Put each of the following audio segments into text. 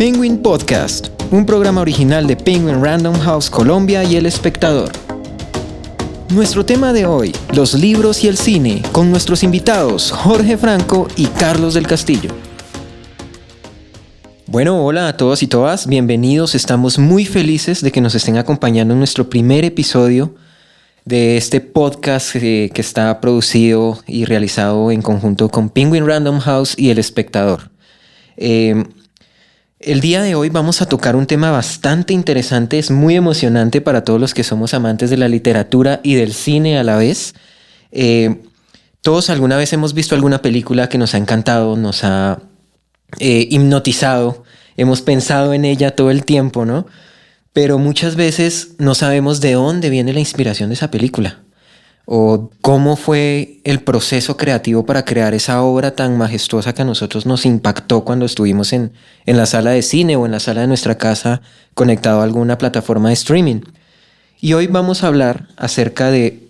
Penguin Podcast, un programa original de Penguin Random House Colombia y El Espectador. Nuestro tema de hoy, los libros y el cine, con nuestros invitados Jorge Franco y Carlos del Castillo. Bueno, hola a todos y todas, bienvenidos. Estamos muy felices de que nos estén acompañando en nuestro primer episodio de este podcast que está producido y realizado en conjunto con Penguin Random House y El Espectador. El día de hoy vamos a tocar un tema bastante interesante, es muy emocionante para todos los que somos amantes de la literatura y del cine a la vez. Todos alguna vez hemos visto alguna película que nos ha encantado, nos ha hipnotizado, hemos pensado en ella todo el tiempo, ¿no? Pero muchas veces no sabemos de dónde viene la inspiración de esa película o cómo fue el proceso creativo para crear esa obra tan majestuosa que a nosotros nos impactó cuando estuvimos en la sala de cine o en la sala de nuestra casa conectado a alguna plataforma de streaming. Y hoy vamos a hablar acerca de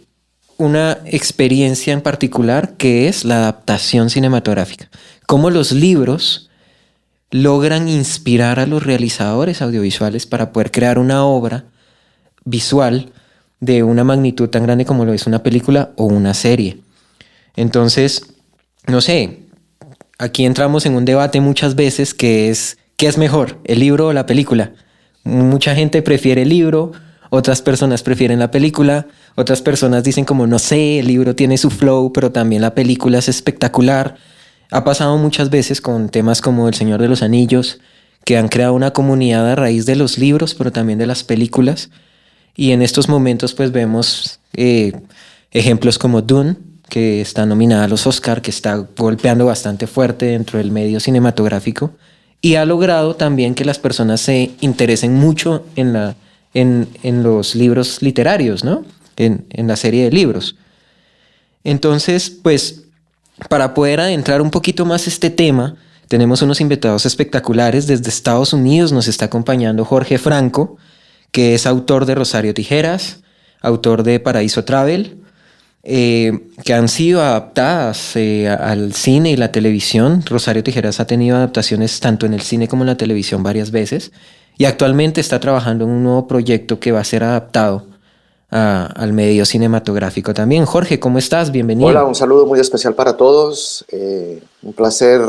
una experiencia en particular que es la adaptación cinematográfica. Cómo los libros logran inspirar a los realizadores audiovisuales para poder crear una obra visual de una magnitud tan grande como lo es una película o una serie. Entonces, no sé, aquí entramos en un debate muchas veces que es, ¿qué es mejor, el libro o la película? Mucha gente prefiere el libro, otras personas prefieren la película, otras personas dicen como, no sé, el libro tiene su flow, pero también la película es espectacular. Ha pasado muchas veces con temas como El Señor de los Anillos, que han creado una comunidad a raíz de los libros, pero también de las películas. Y en estos momentos pues vemos ejemplos como Dune, que está nominada a los Oscar, que está golpeando bastante fuerte dentro del medio cinematográfico y ha logrado también que las personas se interesen mucho en los libros literarios, ¿no? En la serie de libros. Entonces, pues, para poder adentrar un poquito más este tema, tenemos unos invitados espectaculares. Desde Estados Unidos nos está acompañando Jorge Franco, que es autor de Rosario Tijeras, autor de Paraíso Travel, que han sido adaptadas al cine y la televisión. Rosario Tijeras ha tenido adaptaciones tanto en el cine como en la televisión varias veces y actualmente está trabajando en un nuevo proyecto que va a ser adaptado al medio cinematográfico también. Jorge, ¿cómo estás? Bienvenido. Hola, un saludo muy especial para todos. Un placer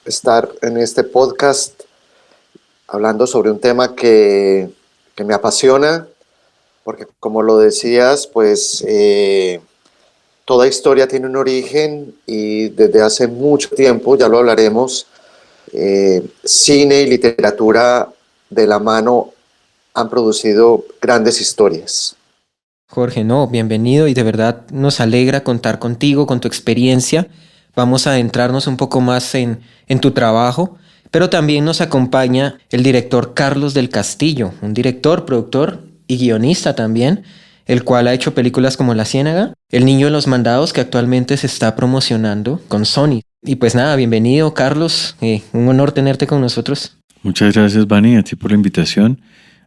estar en este podcast hablando sobre un tema que me apasiona, porque como lo decías, pues toda historia tiene un origen y desde hace mucho tiempo, ya lo hablaremos, cine y literatura de la mano han producido grandes historias. Jorge, no, bienvenido y de verdad nos alegra contar contigo, con tu experiencia. Vamos a adentrarnos un poco más en tu trabajo, pero también nos acompaña el director Carlos del Castillo, un director, productor y guionista también, el cual ha hecho películas como La Ciénaga, El Niño de los Mandados, que actualmente se está promocionando con Sony. Y pues nada, bienvenido Carlos, un honor tenerte con nosotros. Muchas gracias, Vani, a ti por la invitación,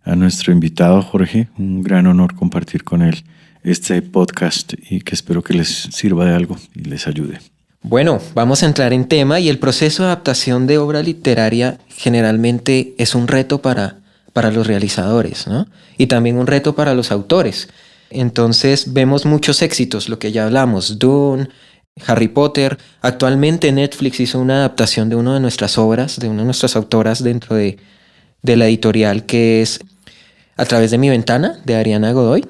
a nuestro invitado Jorge, un gran honor compartir con él este podcast y que espero que les sirva de algo y les ayude. Bueno, vamos a entrar en tema y el proceso de adaptación de obra literaria generalmente es un reto para los realizadores, ¿no? Y también un reto para los autores. Entonces vemos muchos éxitos, lo que ya hablamos, Dune, Harry Potter. Actualmente Netflix hizo una adaptación de una de nuestras obras, de una de nuestras autoras dentro de la editorial que es A través de mi ventana, de Ariana Godoy,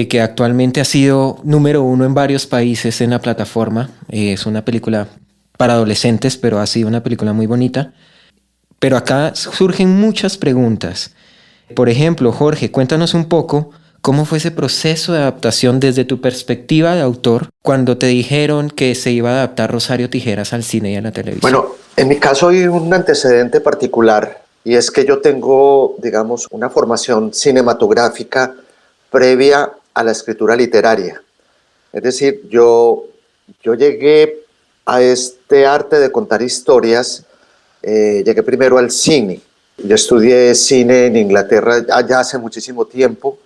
que actualmente ha sido número 1 en varios países en la plataforma. Es una película para adolescentes, pero ha sido una película muy bonita. Pero acá surgen muchas preguntas. Por ejemplo, Jorge, cuéntanos un poco cómo fue ese proceso de adaptación desde tu perspectiva de autor cuando te dijeron que se iba a adaptar Rosario Tijeras al cine y a la televisión. Bueno, en mi caso hay un antecedente particular y es que yo tengo, digamos, una formación cinematográfica previa a la escritura literaria. Es decir, yo llegué a este arte de contar historias, llegué primero al cine. Yo estudié cine en Inglaterra allá hace muchísimo tiempo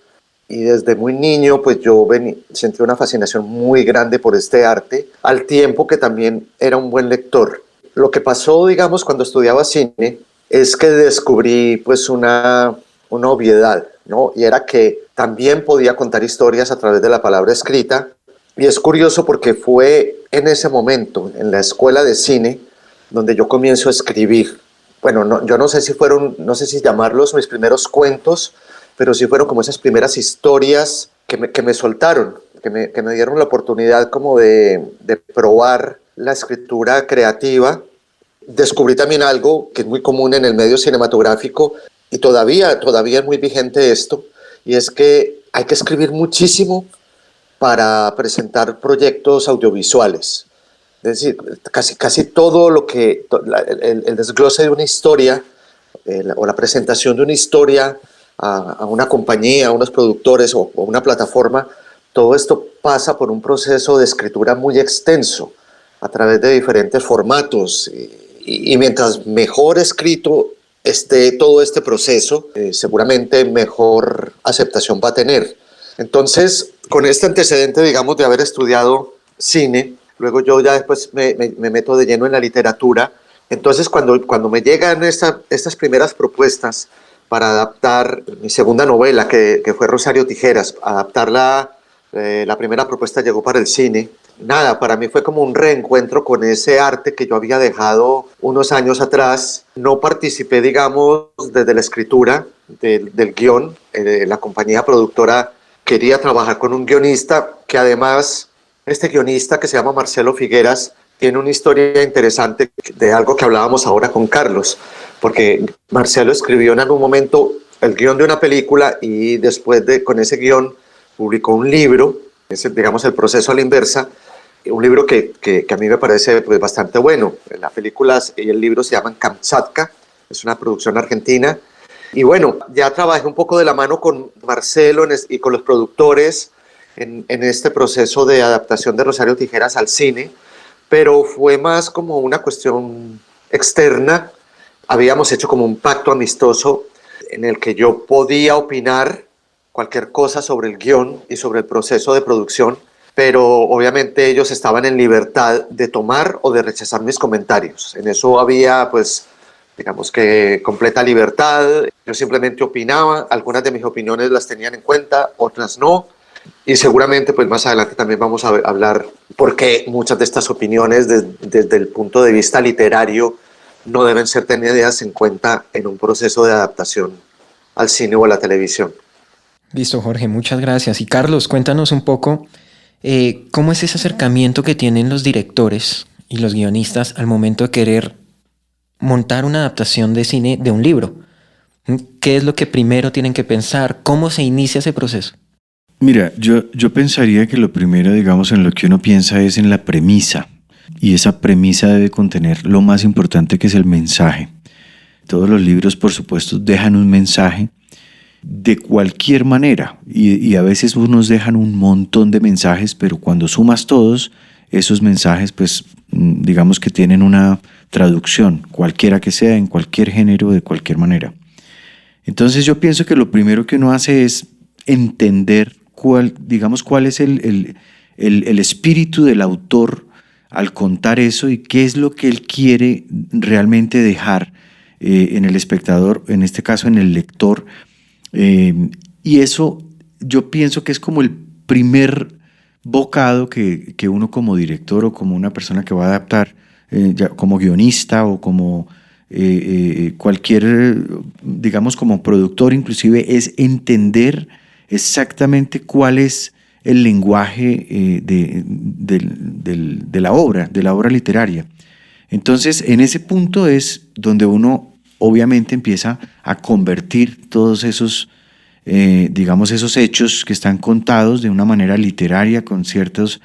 y desde muy niño pues yo sentí una fascinación muy grande por este arte, al tiempo que también era un buen lector. Lo que pasó, digamos, cuando estudiaba cine es que descubrí pues una obviedad, ¿no? Y era que también podía contar historias a través de la palabra escrita. Y es curioso porque fue en ese momento, en la escuela de cine, donde yo comienzo a escribir. Bueno, yo no sé si fueron, no sé si llamarlos mis primeros cuentos, pero sí fueron como esas primeras historias que me soltaron, que me dieron la oportunidad como de probar la escritura creativa. Descubrí también algo que es muy común en el medio cinematográfico y todavía es muy vigente esto, y es que hay que escribir muchísimo para presentar proyectos audiovisuales. Es decir, casi todo lo que, el desglose de una historia o la presentación de una historia a una compañía, a unos productores o una plataforma, todo esto pasa por un proceso de escritura muy extenso a través de diferentes formatos. Y mientras mejor escrito esté todo este proceso, seguramente mejor aceptación va a tener. Entonces, con este antecedente, digamos, de haber estudiado cine, luego yo ya después me meto de lleno en la literatura. Entonces, cuando me llegan estas primeras propuestas para adaptar mi segunda novela, que fue Rosario Tijeras, adaptarla, la primera propuesta llegó para el cine. Nada, para mí fue como un reencuentro con ese arte que yo había dejado unos años atrás. No participé, digamos, desde la escritura del guión. La compañía productora quería trabajar con un guionista que además, este guionista que se llama Marcelo Figueras, tiene una historia interesante de algo que hablábamos ahora con Carlos, porque Marcelo escribió en algún momento el guión de una película y después con ese guión publicó un libro, es digamos el proceso a la inversa, un libro que a mí me parece pues, bastante bueno. La película y el libro se llaman Kamchatka, es una producción argentina. Y bueno, ya trabajé un poco de la mano con Marcelo y con los productores en este proceso de adaptación de Rosario Tijeras al cine, pero fue más como una cuestión externa. Habíamos hecho como un pacto amistoso en el que yo podía opinar cualquier cosa sobre el guión y sobre el proceso de producción, pero obviamente ellos estaban en libertad de tomar o de rechazar mis comentarios. En eso había, pues, digamos que completa libertad. Yo simplemente opinaba, algunas de mis opiniones las tenían en cuenta, otras no. Y seguramente pues más adelante también vamos a hablar por qué muchas de estas opiniones desde el punto de vista literario no deben ser tenidas en cuenta en un proceso de adaptación al cine o a la televisión. Listo, Jorge, muchas gracias. Y Carlos, cuéntanos un poco cómo es ese acercamiento que tienen los directores y los guionistas al momento de querer montar una adaptación de cine de un libro. ¿Qué es lo que primero tienen que pensar? ¿Cómo se inicia ese proceso? Mira, yo pensaría que lo primero, digamos, en lo que uno piensa es en la premisa. Y esa premisa debe contener lo más importante, que es el mensaje. Todos los libros, por supuesto, dejan un mensaje de cualquier manera. Y a veces unos dejan un montón de mensajes, pero cuando sumas todos esos mensajes, pues digamos que tienen una traducción, cualquiera que sea, en cualquier género, de cualquier manera. Entonces yo pienso que lo primero que uno hace es entender cuál es el espíritu del autor al contar eso y qué es lo que él quiere realmente dejar en el espectador, en este caso en el lector. Y eso yo pienso que es como el primer bocado que uno como director o como una persona que va a adaptar, como guionista o como cualquier, digamos como productor inclusive, es entender exactamente cuál es el lenguaje de la obra literaria. Entonces, en ese punto es donde uno obviamente empieza a convertir todos esos, digamos, esos hechos que están contados de una manera literaria con ciertas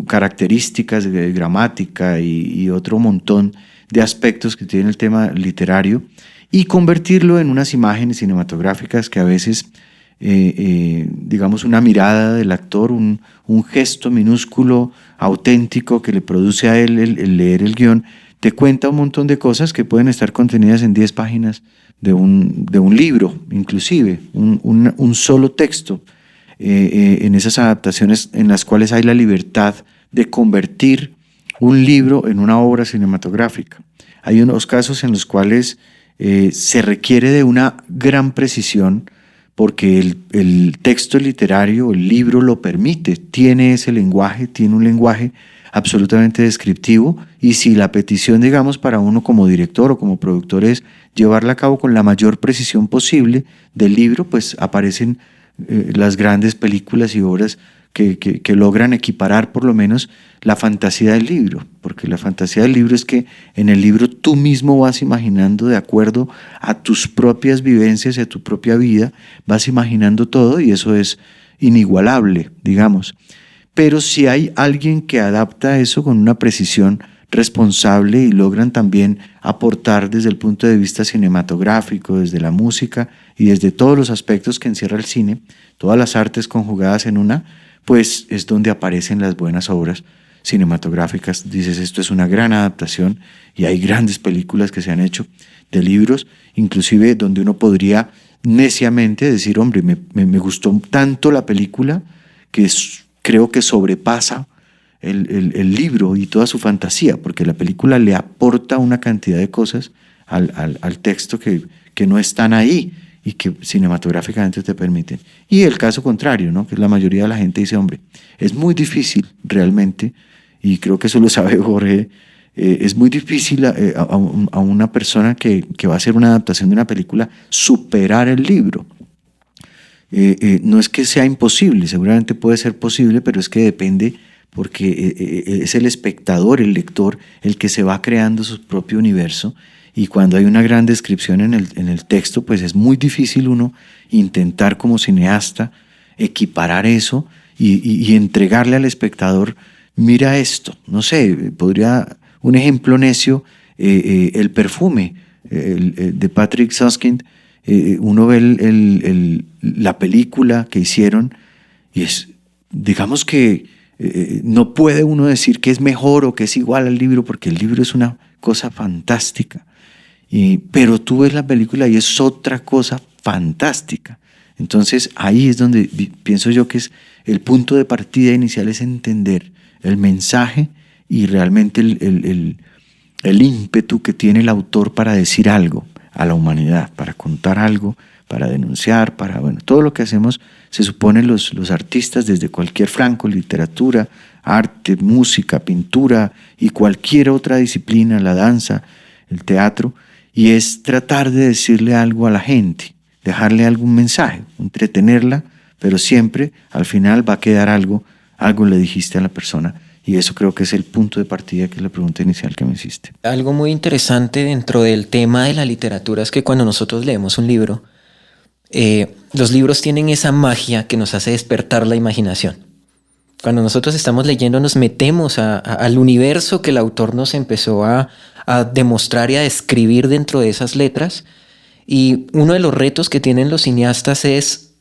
características de gramática y otro montón de aspectos que tiene el tema literario, y convertirlo en unas imágenes cinematográficas que a veces, digamos, una mirada del actor, un gesto minúsculo, auténtico, que le produce a él el leer el guión, te cuenta un montón de cosas que pueden estar contenidas en 10 páginas de un libro, inclusive, un solo texto, en esas adaptaciones en las cuales hay la libertad de convertir un libro en una obra cinematográfica. Hay unos casos en los cuales se requiere de una gran precisión porque el texto literario, el libro lo permite, tiene ese lenguaje, tiene un lenguaje absolutamente descriptivo, y si la petición, digamos, para uno como director o como productor es llevarla a cabo con la mayor precisión posible del libro, pues aparecen las grandes películas y obras que logran equiparar por lo menos la fantasía del libro, porque la fantasía del libro es que en el libro tú mismo vas imaginando de acuerdo a tus propias vivencias y a tu propia vida, vas imaginando todo, y eso es inigualable, digamos. Pero si hay alguien que adapta eso con una precisión responsable y logran también aportar desde el punto de vista cinematográfico, desde la música y desde todos los aspectos que encierra el cine, todas las artes conjugadas en una, pues es donde aparecen las buenas obras cinematográficas. Dices, esto es una gran adaptación, y hay grandes películas que se han hecho de libros, inclusive donde uno podría neciamente decir, hombre, me gustó tanto la película que creo que sobrepasa el libro y toda su fantasía, porque la película le aporta una cantidad de cosas al texto que no están ahí y que cinematográficamente te permiten. Y el caso contrario, ¿no? Que la mayoría de la gente dice, hombre, es muy difícil realmente, y creo que eso lo sabe Jorge, es muy difícil a una persona que va a hacer una adaptación de una película superar el libro. No es que sea imposible, seguramente puede ser posible, pero es que depende, porque es el espectador, el lector, el que se va creando su propio universo, y cuando hay una gran descripción en el texto, pues es muy difícil uno intentar como cineasta equiparar eso y entregarle al espectador, mira esto, no sé, podría, un ejemplo necio, El perfume de Patrick Süskind. Uno ve la película que hicieron y es, digamos que no puede uno decir que es mejor o que es igual al libro, porque el libro es una cosa fantástica, pero tú ves la película y es otra cosa fantástica. Entonces ahí es donde pienso yo que es el punto de partida inicial, es entender el mensaje y realmente el ímpetu que tiene el autor para decir algo a la humanidad, para contar algo, para denunciar, bueno, todo lo que hacemos, se supone los artistas desde cualquier flanco, literatura, arte, música, pintura y cualquier otra disciplina, la danza, el teatro, y es tratar de decirle algo a la gente, dejarle algún mensaje, entretenerla, pero siempre al final va a quedar algo le dijiste a la persona. Y eso creo que es el punto de partida, que es la pregunta inicial que me hiciste. Algo muy interesante dentro del tema de la literatura es que cuando nosotros leemos un libro, los libros tienen esa magia que nos hace despertar la imaginación. Cuando nosotros estamos leyendo, nos metemos al universo que el autor nos empezó a demostrar y a describir dentro de esas letras. Y uno de los retos que tienen los cineastas es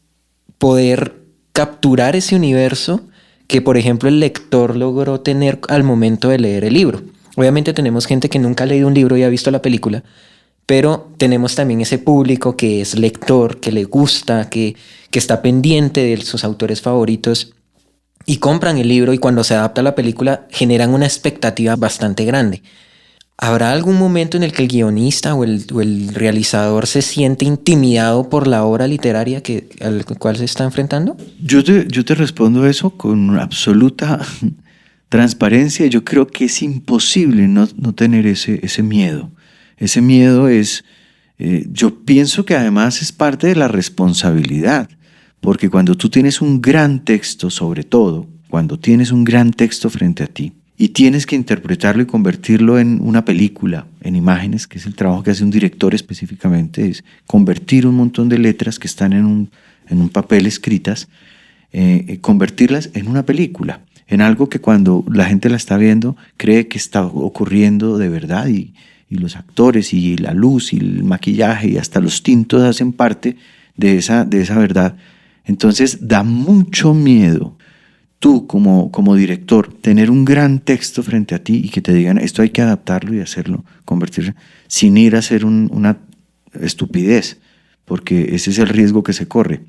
poder capturar ese universo que, por ejemplo, el lector logró tener al momento de leer el libro. Obviamente tenemos gente que nunca ha leído un libro y ha visto la película, pero tenemos también ese público que es lector, que le gusta, que está pendiente de sus autores favoritos y compran el libro, y cuando se adapta a la película generan una expectativa bastante grande. ¿Habrá algún momento en el que el guionista o el realizador se siente intimidado por la obra literaria al cual se está enfrentando? Yo te respondo eso con absoluta transparencia. Yo creo que es imposible no tener ese miedo. Ese miedo es, yo pienso que además es parte de la responsabilidad, porque cuando tú tienes un gran texto, sobre todo, cuando tienes un gran texto frente a ti, y tienes que interpretarlo y convertirlo en una película, en imágenes, que es el trabajo que hace un director específicamente, es convertir un montón de letras que están en un papel escritas, convertirlas en una película, en algo que cuando la gente la está viendo cree que está ocurriendo de verdad, y los actores y la luz y el maquillaje y hasta los tintos hacen parte de esa verdad. Entonces da mucho miedo tú como director tener un gran texto frente a ti y que te digan esto hay que adaptarlo y hacerlo, convertirse, sin ir a hacer una estupidez, porque ese es el riesgo que se corre.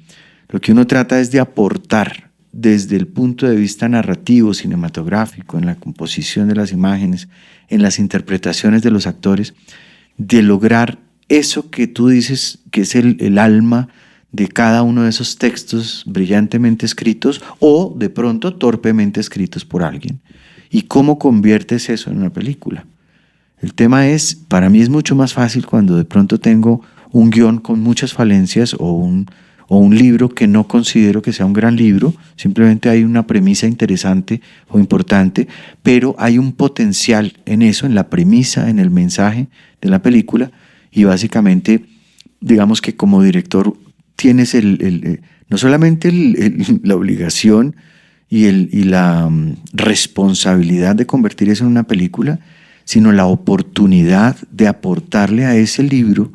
Lo que uno trata es de aportar desde el punto de vista narrativo, cinematográfico, en la composición de las imágenes, en las interpretaciones de los actores, de lograr eso que tú dices que es el alma de cada uno de esos textos brillantemente escritos o de pronto torpemente escritos por alguien. ¿Y cómo conviertes eso en una película? El tema es, para mí es mucho más fácil cuando de pronto tengo un guión con muchas falencias o un libro que no considero que sea un gran libro, simplemente hay una premisa interesante o importante, pero hay un potencial en eso, en la premisa, en el mensaje de la película, y básicamente, digamos que como director tienes no solamente la obligación y la responsabilidad de convertir eso en una película, sino la oportunidad de aportarle a ese libro,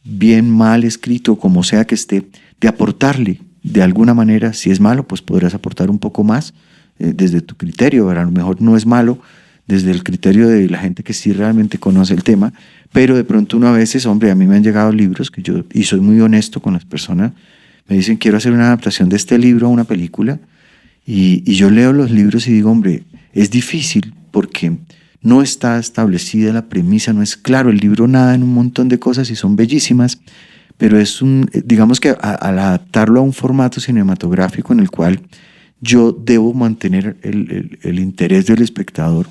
bien mal escrito, como sea que esté, de aportarle de alguna manera. Si es malo, pues podrás aportar un poco más desde tu criterio. A lo mejor no es malo desde el criterio de la gente que sí realmente conoce el tema, pero de pronto uno a veces, hombre, a mí me han llegado libros y soy muy honesto con las personas, me dicen quiero hacer una adaptación de este libro a una película, y yo leo los libros y digo, hombre, es difícil porque no está establecida la premisa, no es claro, el libro nada en un montón de cosas y son bellísimas, pero digamos que al adaptarlo a un formato cinematográfico en el cual yo debo mantener el interés del espectador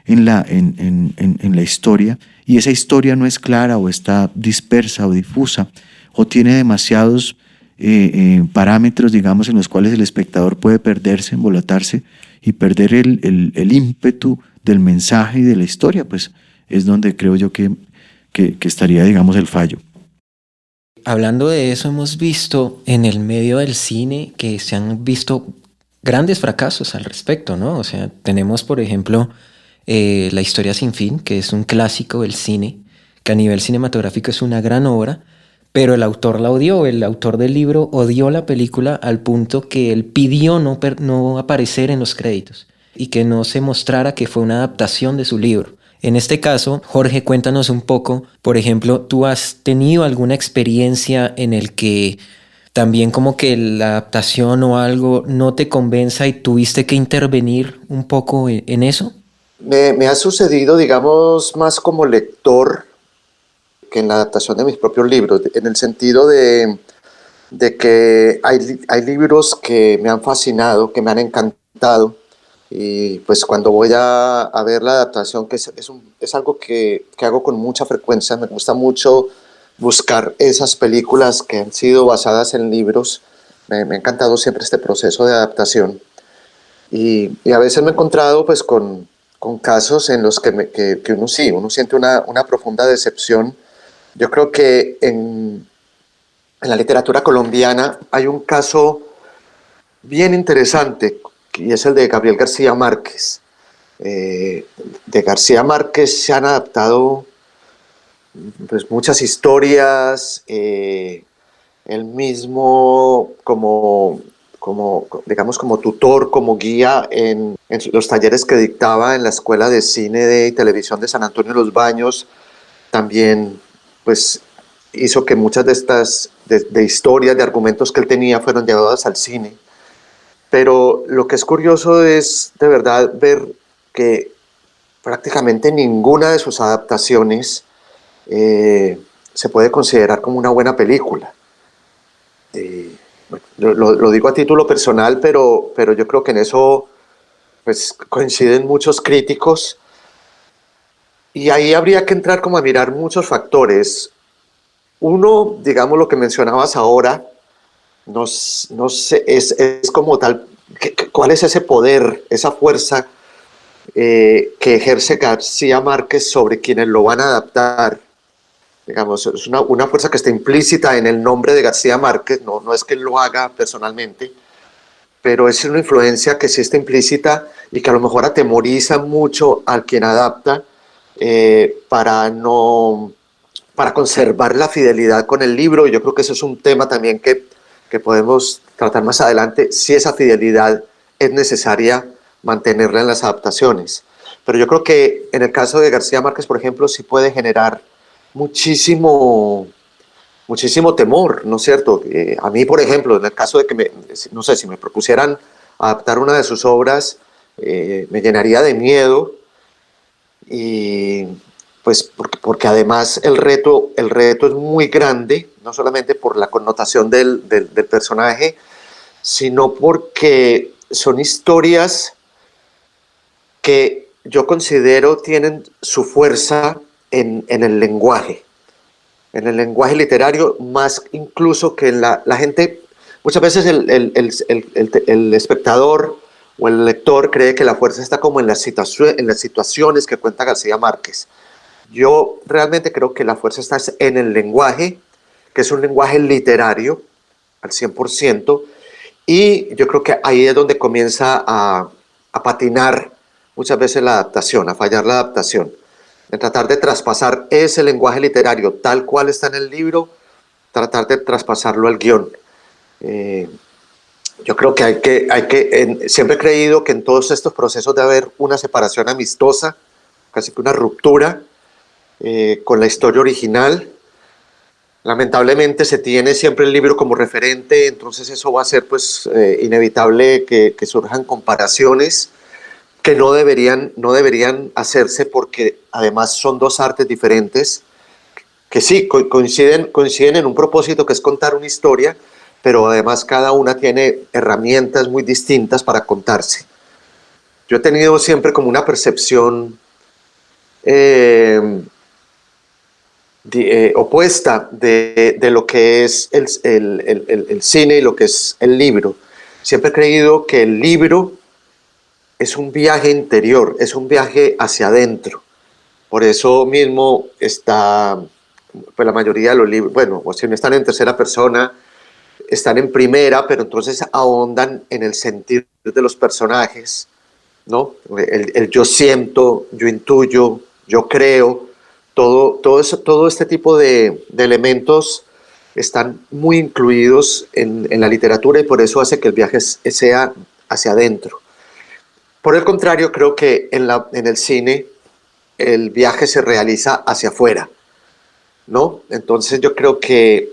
en la historia, y esa historia no es clara o está dispersa o difusa o tiene demasiados parámetros, digamos, en los cuales el espectador puede perderse, embolatarse y perder el ímpetu del mensaje y de la historia, pues es donde creo yo que estaría, digamos, el fallo. Hablando de eso, hemos visto en el medio del cine que se han visto grandes fracasos al respecto, ¿no? O sea, tenemos, por ejemplo, La historia sin fin, que es un clásico del cine, que a nivel cinematográfico es una gran obra, pero el autor la odió, el autor del libro odió la película al punto que él pidió no aparecer en los créditos y que no se mostrara que fue una adaptación de su libro. En este caso, Jorge, cuéntanos un poco, por ejemplo, ¿tú has tenido alguna experiencia en el que también como que la adaptación o algo no te convenza y tuviste que intervenir un poco en eso? Me ha sucedido, digamos, más como lector que en la adaptación de mis propios libros, en el sentido de que hay libros que me han fascinado, que me han encantado, y pues cuando voy a ver la adaptación, que es algo que hago con mucha frecuencia, me gusta mucho buscar esas películas que han sido basadas en libros, me ha encantado siempre este proceso de adaptación, y a veces me he encontrado pues con casos en los que uno siente una profunda decepción. Yo creo que en la literatura colombiana hay un caso bien interesante y es el de Gabriel García Márquez. De García Márquez se han adaptado pues, muchas historias, él mismo digamos, como tutor, como guía en los talleres que dictaba en la Escuela de Cine y Televisión de San Antonio de los Baños, también pues hizo que muchas de estas de historias, de argumentos que él tenía fueron llevadas al cine. Pero lo que es curioso es de verdad ver que prácticamente ninguna de sus adaptaciones se puede considerar como una buena película. Lo digo a título personal, pero yo creo que en eso pues, coinciden muchos críticos. Y ahí habría que entrar como a mirar muchos factores. Uno, digamos lo que mencionabas ahora, no sé, es como tal, ¿cuál es ese poder, esa fuerza que ejerce García Márquez sobre quienes lo van a adaptar? Digamos, es una fuerza que está implícita en el nombre de García Márquez, no es que él lo haga personalmente, pero es una influencia que sí está implícita y que a lo mejor atemoriza mucho al quien adapta para conservar la fidelidad con el libro. Y yo creo que eso es un tema también que podemos tratar más adelante, si esa fidelidad es necesaria mantenerla en las adaptaciones. Pero yo creo que en el caso de García Márquez, por ejemplo, sí puede generar muchísimo temor, ¿no es cierto? A mí, por ejemplo, en el caso de que, no sé, si me propusieran adaptar una de sus obras, me llenaría de miedo y pues porque además el reto es muy grande, no solamente por la connotación del personaje, sino porque son historias que yo considero tienen su fuerza en el lenguaje literario, más incluso que la gente, muchas veces el espectador o el lector cree que la fuerza está como en las situaciones que cuenta García Márquez. Yo realmente creo que la fuerza está en el lenguaje, que es un lenguaje literario al 100%, y yo creo que ahí es donde comienza a patinar muchas veces la adaptación, a fallar la adaptación, en tratar de traspasar ese lenguaje literario tal cual está en el libro, tratar de traspasarlo al guión. Yo creo que siempre he creído que en todos estos procesos debe haber una separación amistosa, casi que una ruptura con la historia original. Lamentablemente se tiene siempre el libro como referente, entonces eso va a ser pues inevitable que surjan comparaciones que no deberían hacerse, porque además son dos artes diferentes que sí coinciden en un propósito, que es contar una historia, pero además cada una tiene herramientas muy distintas para contarse. Yo he tenido siempre como una percepción opuesta de lo que es el cine y lo que es el libro. Siempre he creído que el libro es un viaje interior, es un viaje hacia adentro. Por eso mismo está, pues la mayoría de los libros, bueno, o si no están en tercera persona, están en primera, pero entonces ahondan en el sentir de los personajes, ¿no? El yo siento, yo intuyo, yo creo, todo este tipo de elementos están muy incluidos en la literatura, y por eso hace que el viaje sea hacia adentro. Por el contrario, creo que en el cine el viaje se realiza hacia afuera, ¿no? Entonces yo creo que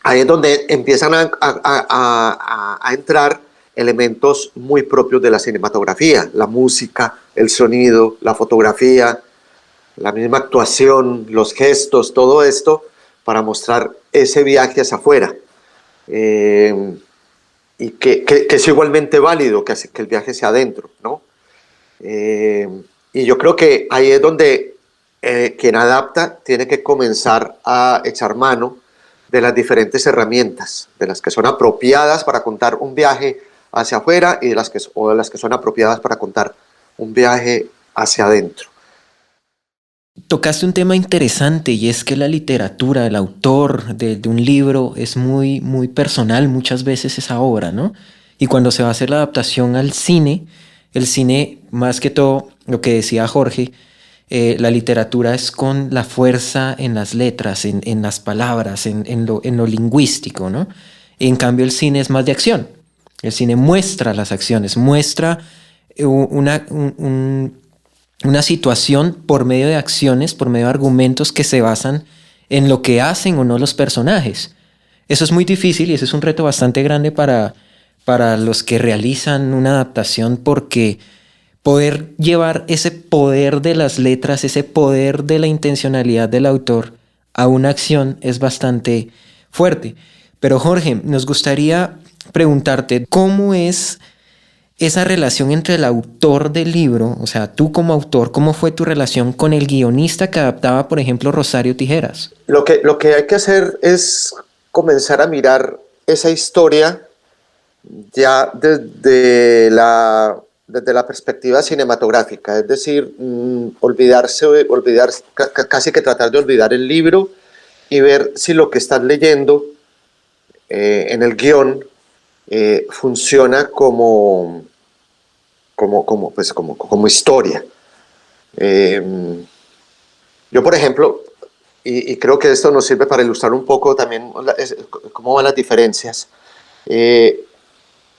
ahí es donde empiezan a entrar elementos muy propios de la cinematografía: la música, el sonido, la fotografía, la misma actuación, los gestos, todo esto para mostrar ese viaje hacia afuera. Y que es igualmente válido que el viaje sea adentro, ¿no? Y yo creo que ahí es donde quien adapta tiene que comenzar a echar mano de las diferentes herramientas, de las que son apropiadas para contar un viaje hacia afuera y de las que son apropiadas para contar un viaje hacia adentro. Tocaste un tema interesante, y es que la literatura, el autor de un libro es muy, muy personal muchas veces esa obra, ¿no? Y cuando se va a hacer la adaptación al cine, el cine, más que todo, lo que decía Jorge, la literatura es con la fuerza en las letras, en las palabras, en lo lingüístico, ¿no? En cambio, el cine es más de acción. El cine muestra las acciones, muestra una situación por medio de acciones, por medio de argumentos que se basan en lo que hacen o no los personajes. Eso es muy difícil, y ese es un reto bastante grande para los que realizan una adaptación, porque poder llevar ese poder de las letras, ese poder de la intencionalidad del autor a una acción es bastante fuerte. Pero Jorge, nos gustaría preguntarte cómo es esa relación entre el autor del libro, o sea, tú como autor, ¿cómo fue tu relación con el guionista que adaptaba, por ejemplo, Rosario Tijeras? Lo que hay que hacer es comenzar a mirar esa historia ya desde la perspectiva cinematográfica, es decir, olvidar, casi que tratar de olvidar el libro y ver si lo que estás leyendo en el guión funciona como historia. Yo, por ejemplo, y creo que esto nos sirve para ilustrar un poco también cómo van las diferencias.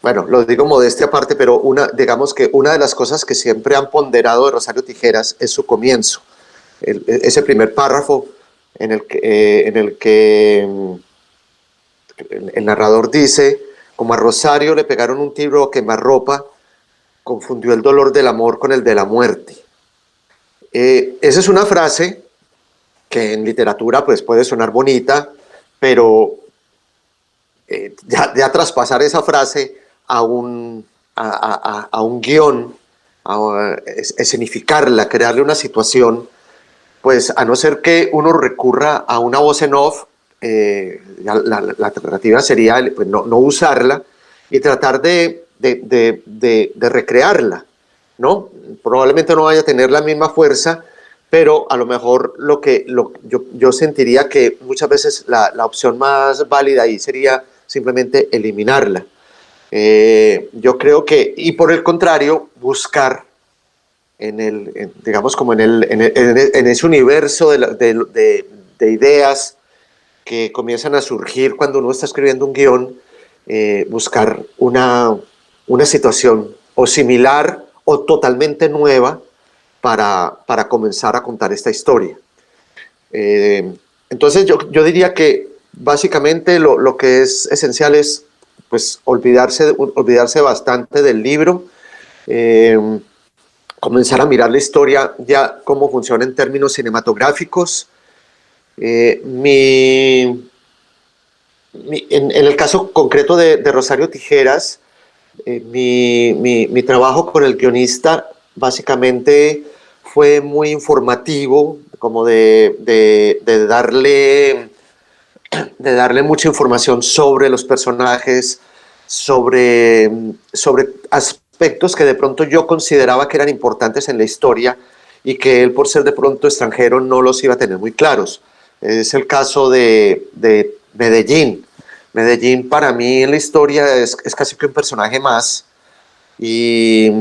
Bueno, lo digo modestia aparte, pero digamos que una de las cosas que siempre han ponderado de Rosario Tijeras es su comienzo. Ese primer párrafo en el que el narrador dice: como a Rosario le pegaron un tiro a quemarropa, confundió el dolor del amor con el de la muerte. Esa es una frase que en literatura pues puede sonar bonita, pero ya traspasar esa frase a un guión, a escenificarla, crearle una situación, pues a no ser que uno recurra a una voz en off, la alternativa sería pues, no usarla y tratar de recrearla, ¿no? Probablemente no vaya a tener la misma fuerza, pero a lo mejor yo sentiría que muchas veces la opción más válida ahí sería simplemente eliminarla. Yo creo que, y por el contrario, buscar digamos como en ese universo de ideas que comienzan a surgir cuando uno está escribiendo un guión, buscar una situación o similar o totalmente nueva para comenzar a contar esta historia. Entonces yo diría que básicamente lo que es esencial es pues olvidarse bastante del libro, comenzar a mirar la historia ya cómo funciona en términos cinematográficos. En el caso concreto de Rosario Tijeras, mi trabajo con el guionista básicamente fue muy informativo, como de darle mucha información sobre los personajes, sobre aspectos que de pronto yo consideraba que eran importantes en la historia y que él, por ser de pronto extranjero, no los iba a tener muy claros. Es el caso de Medellín. Medellín para mí en la historia es casi que un personaje más y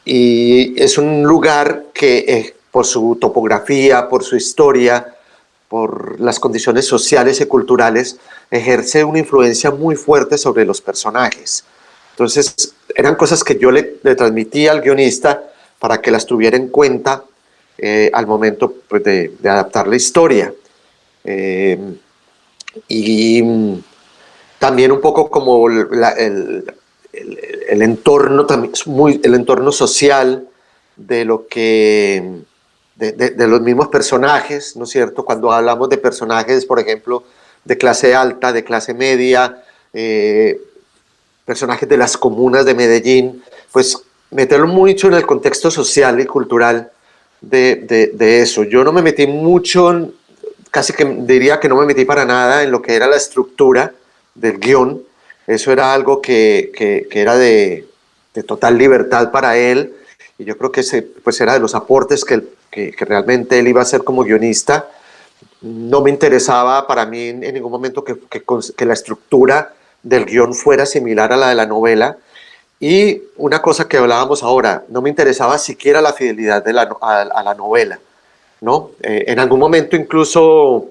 es un lugar que por su topografía, por su historia, por las condiciones sociales y culturales, ejerce una influencia muy fuerte sobre los personajes. Entonces, eran cosas que yo le transmitía al guionista para que las tuviera en cuenta al momento pues, de adaptar la historia. Y también un poco como el entorno, el entorno social de lo que de los mismos personajes, ¿no es cierto? Cuando hablamos de personajes, por ejemplo, de clase alta, de clase media, personajes de las comunas de Medellín, pues meterlo mucho en el contexto social y cultural de eso. Yo no me metí mucho, casi que diría que no me metí para nada en lo que era la estructura del guión. Eso era algo que era de total libertad para él, y yo creo que ese pues era de los aportes que realmente él iba a hacer como guionista. No me interesaba para mí en ningún momento que la estructura del guión fuera similar a la de la novela. Y una cosa que hablábamos ahora, no me interesaba siquiera la fidelidad a la novela, ¿no? En algún momento incluso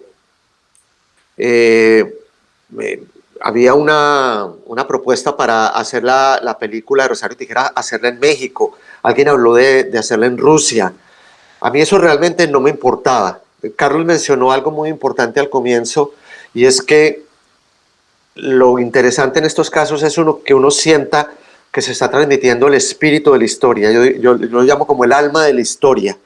había una propuesta para hacer la película de Rosario Tijeras, hacerla en México. Alguien habló de hacerla en Rusia. A mí eso realmente no me importaba. Carlos mencionó algo muy importante al comienzo, y es que lo interesante en estos casos es que uno sienta que se está transmitiendo el espíritu de la historia. Yo lo llamo como el alma de la historia.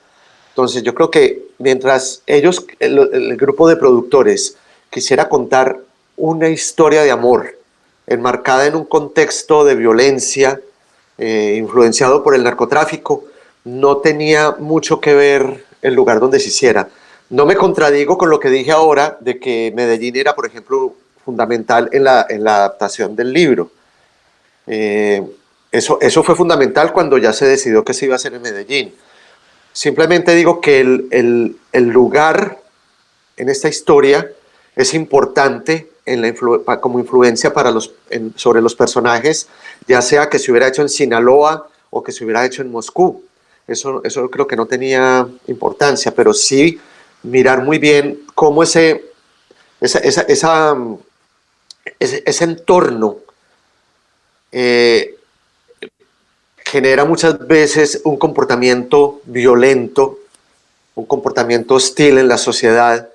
Entonces yo creo que mientras el grupo de productores quisiera contar una historia de amor enmarcada en un contexto de violencia, influenciado por el narcotráfico, no tenía mucho que ver el lugar donde se hiciera. No me contradigo con lo que dije ahora de que Medellín era, por ejemplo, fundamental en la adaptación del libro. Eso fue fundamental cuando ya se decidió que se iba a hacer en Medellín. Simplemente digo que el lugar en esta historia es importante como influencia sobre los personajes, ya sea que se hubiera hecho en Sinaloa o que se hubiera hecho en Moscú. Eso creo que no tenía importancia, pero sí mirar muy bien cómo ese entorno genera muchas veces un comportamiento violento, un comportamiento hostil en la sociedad,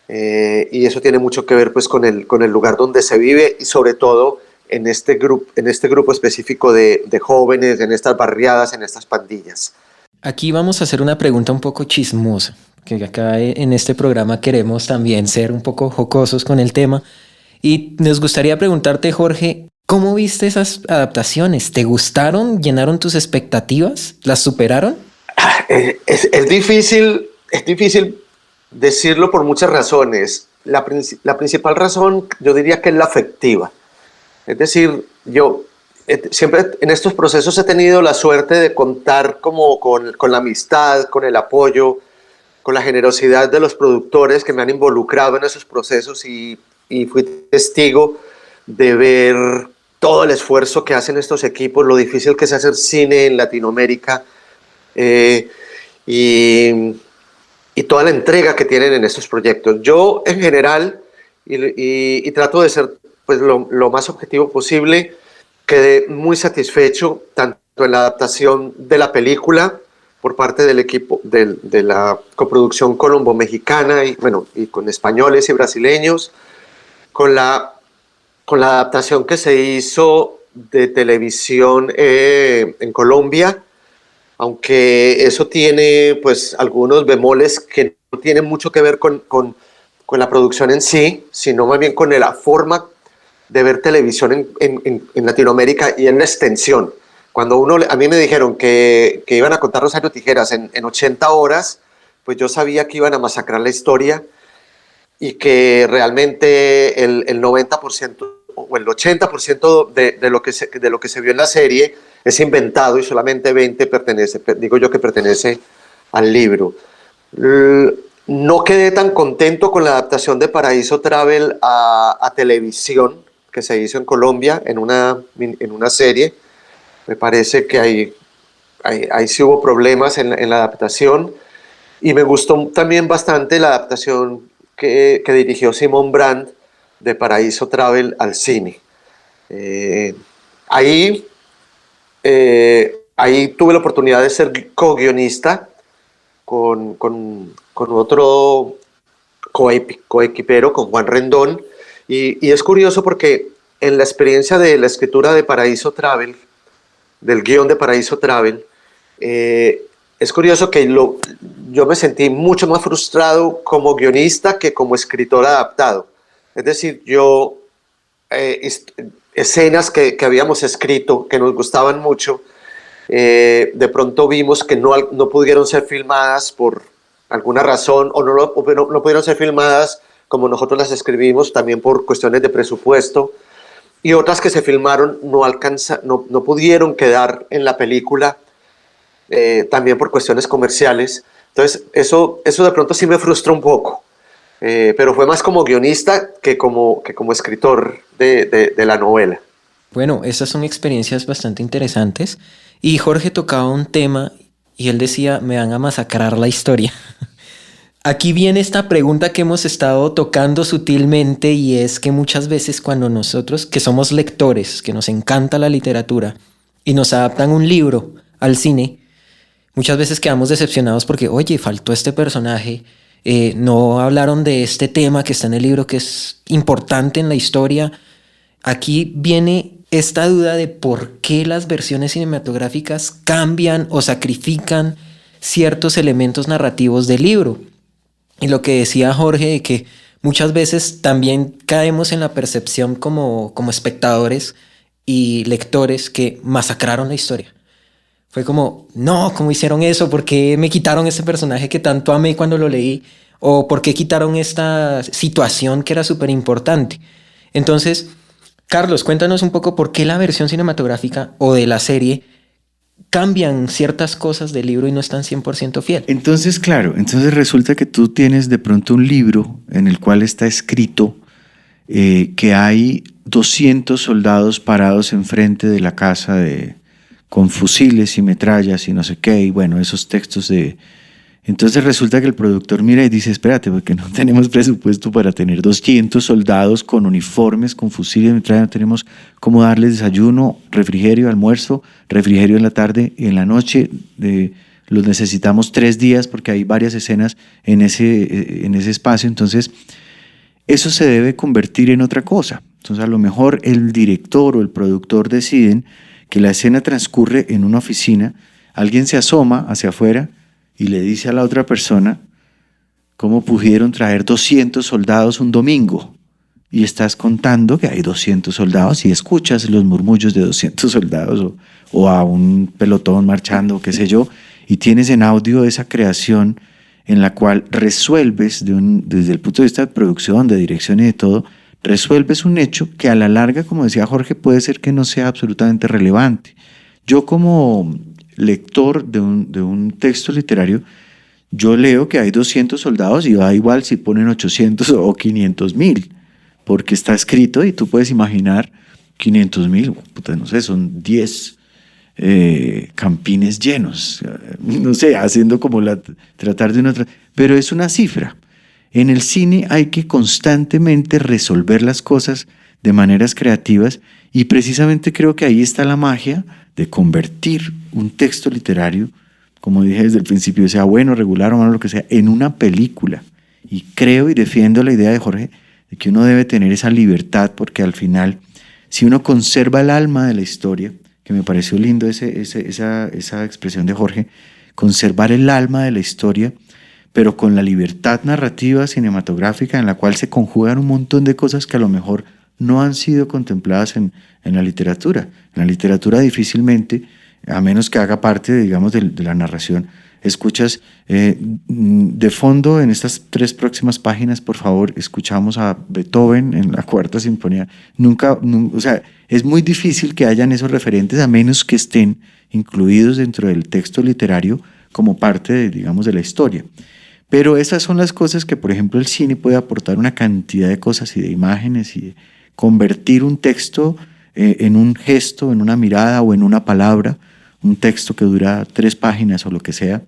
y eso tiene mucho que ver pues, con el lugar donde se vive, y sobre todo en este grupo específico de jóvenes, en estas barriadas, en estas pandillas. Aquí vamos a hacer una pregunta un poco chismosa, que acá en este programa queremos también ser un poco jocosos con el tema. Y nos gustaría preguntarte, Jorge, ¿cómo viste esas adaptaciones? ¿Te gustaron? ¿Llenaron tus expectativas? ¿Las superaron? Es difícil decirlo por muchas razones. La principal razón yo diría que es la afectiva. Es decir, yo siempre en estos procesos he tenido la suerte de contar como con la amistad, con el apoyo, con la generosidad de los productores que me han involucrado en esos procesos y fui testigo de ver todo el esfuerzo que hacen estos equipos, lo difícil que es hacer cine en Latinoamérica eh, y, y toda la entrega que tienen en estos proyectos. Yo en general, y trato de ser pues, lo más objetivo posible, quedé muy satisfecho tanto en la adaptación de la película por parte del equipo de la coproducción colombo-mexicana y, bueno, y con españoles y brasileños, con la adaptación que se hizo de televisión en Colombia, aunque eso tiene pues algunos bemoles que no tienen mucho que ver con la producción en sí, sino más bien con la forma de ver televisión en Latinoamérica y en la extensión. Cuando a mí me dijeron que iban a contar Rosario Tijeras en 80 horas, pues yo sabía que iban a masacrar la historia y que realmente el 90% o el 80% de lo que se vio en la serie es inventado y solamente 20 digo yo que pertenece al libro. No quedé tan contento con la adaptación de Paraíso Travel a televisión que se hizo en Colombia en una serie. Me parece que ahí sí hubo problemas en la adaptación y me gustó también bastante la adaptación que dirigió Simón Brand de Paraíso Travel al cine. Eh, ahí, ahí tuve la oportunidad de ser co-guionista con otro coequipero, con Juan Rendón, y es curioso porque en la experiencia de la escritura de Paraíso Travel, del guión de Paraíso Travel, es curioso que yo me sentí mucho más frustrado como guionista que como escritor adaptado. Es decir, escenas que habíamos escrito, que nos gustaban mucho, de pronto vimos que no pudieron ser filmadas por alguna razón o no pudieron ser filmadas como nosotros las escribimos, también por cuestiones de presupuesto, y otras que se filmaron no pudieron quedar en la película, también por cuestiones comerciales. Entonces eso de pronto sí me frustra un poco, pero fue más como guionista que como escritor de la novela. Bueno, esas son experiencias bastante interesantes. Y Jorge tocaba un tema y él decía, me van a masacrar la historia. Aquí viene esta pregunta que hemos estado tocando sutilmente y es que muchas veces cuando nosotros, que somos lectores, que nos encanta la literatura y nos adaptan un libro al cine, muchas veces quedamos decepcionados porque, oye, faltó este personaje, no hablaron de este tema que está en el libro que es importante en la historia. Aquí viene esta duda de por qué las versiones cinematográficas cambian o sacrifican ciertos elementos narrativos del libro. Y lo que decía Jorge, de que muchas veces también caemos en la percepción como espectadores y lectores que masacraron la historia. Fue como, no, ¿cómo hicieron eso? ¿Por qué me quitaron ese personaje que tanto amé cuando lo leí? ¿O por qué quitaron esta situación que era súper importante? Entonces, Carlos, cuéntanos un poco por qué la versión cinematográfica o de la serie cambian ciertas cosas del libro y no están 100% fiel. Entonces, claro, entonces resulta que tú tienes de pronto un libro en el cual está escrito que hay 200 soldados parados enfrente de la casa con fusiles y metrallas y no sé qué, y bueno, esos textos de... Entonces resulta que el productor mira y dice, espérate, porque no tenemos presupuesto para tener 200 soldados con uniformes, con fusiles, metralla, no tenemos cómo darles desayuno, refrigerio, almuerzo, refrigerio en la tarde y en la noche. Los necesitamos 3 días porque hay varias escenas en ese espacio. Entonces eso se debe convertir en otra cosa. Entonces a lo mejor el director o el productor deciden que la escena transcurre en una oficina. alguien se asoma hacia afuera y le dice a la otra persona cómo pudieron traer 200 soldados un domingo. Y estás contando que hay 200 soldados y escuchas los murmullos de 200 soldados o a un pelotón marchando, qué sé yo, y tienes en audio esa creación en la cual resuelves desde el punto de vista de producción, de dirección y de todo, resuelves un hecho que a la larga, como decía Jorge, puede ser que no sea absolutamente relevante. Yo como lector de un texto literario, yo leo que hay 200 soldados y da igual si ponen 800 o 500.000, porque está escrito y tú puedes imaginar 500.000, no sé, son 10 campines llenos, no sé, haciendo como tratar de una... Pero es una cifra. En el cine hay que constantemente resolver las cosas de maneras creativas y precisamente creo que ahí está la magia de convertir un texto literario, como dije desde el principio, sea bueno, regular o malo, lo que sea, en una película. Y creo y defiendo la idea de Jorge de que uno debe tener esa libertad, porque al final, si uno conserva el alma de la historia, que me pareció lindo esa expresión de Jorge, conservar el alma de la historia, pero con la libertad narrativa cinematográfica en la cual se conjugan un montón de cosas que a lo mejor no han sido contempladas en la literatura. En la literatura difícilmente, a menos que haga parte, digamos, de la narración, escuchas de fondo en estas 3 próximas páginas, por favor, escuchamos a Beethoven en la Cuarta Sinfonía. O sea, es muy difícil que hayan esos referentes a menos que estén incluidos dentro del texto literario como parte digamos, de la historia. Pero esas son las cosas que, por ejemplo, el cine puede aportar una cantidad de cosas y de imágenes y de convertir un texto en un gesto, en una mirada o en una palabra, un texto que dura 3 páginas o lo que sea,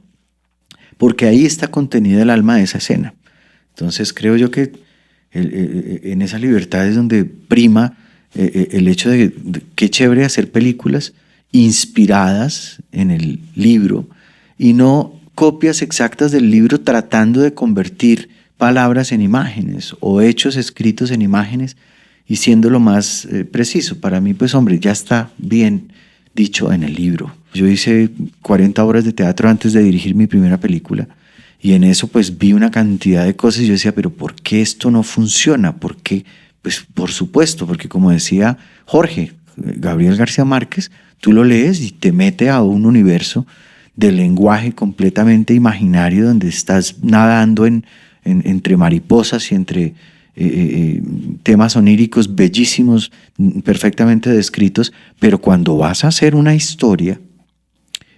porque ahí está contenida el alma de esa escena. Entonces creo yo que en esa libertad es donde prima el hecho de qué chévere hacer películas inspiradas en el libro y no copias exactas del libro tratando de convertir palabras en imágenes o hechos escritos en imágenes y siendo lo más preciso. Para mí, pues hombre, ya está bien dicho en el libro. Yo hice 40 horas de teatro antes de dirigir mi primera película y en eso pues vi una cantidad de cosas y yo decía, pero ¿por qué esto no funciona? ¿Por qué? Pues por supuesto, porque como decía Jorge, Gabriel García Márquez, tú lo lees y te mete a un universo de lenguaje completamente imaginario donde estás nadando entre mariposas y entre temas oníricos bellísimos, perfectamente descritos, pero cuando vas a hacer una historia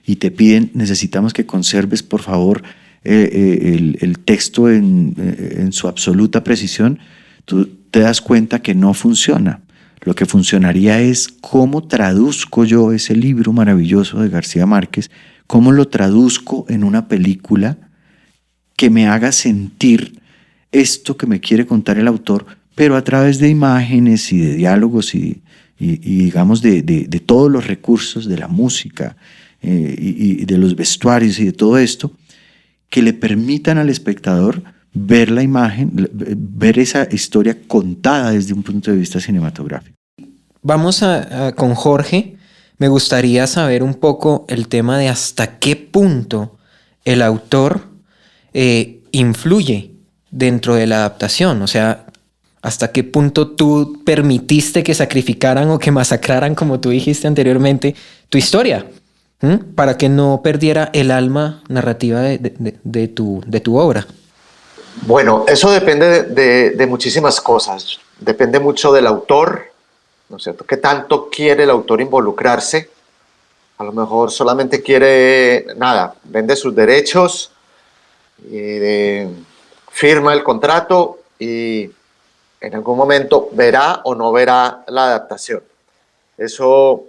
y te piden, necesitamos que conserves por favor el texto en su absoluta precisión, tú te das cuenta que no funciona. Lo que funcionaría es cómo traduzco yo ese libro maravilloso de García Márquez, cómo lo traduzco en una película que me haga sentir esto que me quiere contar el autor, pero a través de imágenes y de diálogos y digamos de todos los recursos de la música y de los vestuarios y de todo esto, que le permitan al espectador ver la imagen, ver esa historia contada desde un punto de vista cinematográfico. Vamos con Jorge. Me gustaría saber un poco el tema de hasta qué punto el autor influye dentro de la adaptación. O sea, hasta qué punto tú permitiste que sacrificaran o que masacraran, como tú dijiste anteriormente, tu historia, para que no perdiera el alma narrativa de tu obra. Bueno, eso depende de muchísimas cosas. Depende mucho del autor, ¿no es cierto? ¿Qué tanto quiere el autor involucrarse? A lo mejor solamente quiere, vende sus derechos, firma el contrato y en algún momento verá o no verá la adaptación. Eso,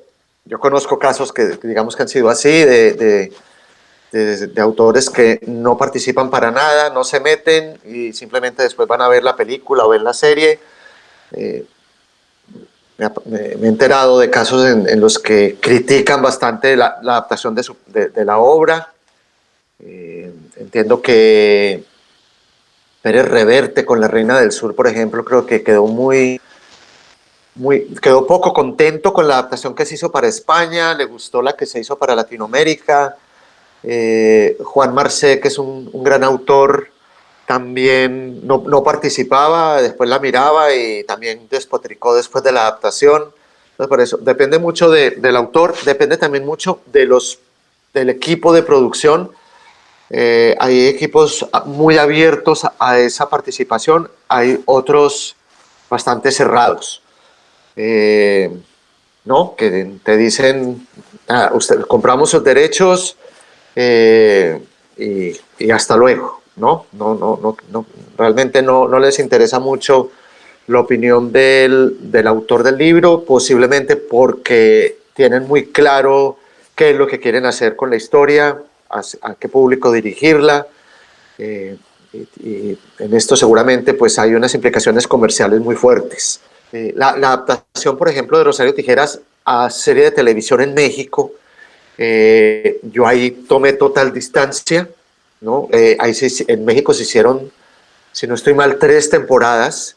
yo conozco casos que digamos que han sido así, de autores que no participan para nada, no se meten y simplemente después van a ver la película o ven la serie. Me he enterado de casos en los que critican bastante la adaptación de la obra. Entiendo que Pérez Reverte con La Reina del Sur, por ejemplo, creo que quedó poco contento con la adaptación que se hizo para España, le gustó la que se hizo para Latinoamérica. Juan Marcé, que es un gran autor, también no participaba, después la miraba y también despotricó después de la adaptación. Entonces, por eso, depende mucho del autor, depende también mucho del equipo de producción. Hay equipos muy abiertos a esa participación, hay otros bastante cerrados, ¿no? Que te dicen, compramos sus derechos y hasta luego, ¿no? Realmente no les interesa mucho la opinión del autor del libro, posiblemente porque tienen muy claro qué es lo que quieren hacer con la historia, a qué público dirigirla, y en esto seguramente pues hay unas implicaciones comerciales muy fuertes. La adaptación, por ejemplo, de Rosario Tijeras a serie de televisión en México, yo ahí tomé total distancia, ¿no? En México se hicieron, si no estoy mal, 3 temporadas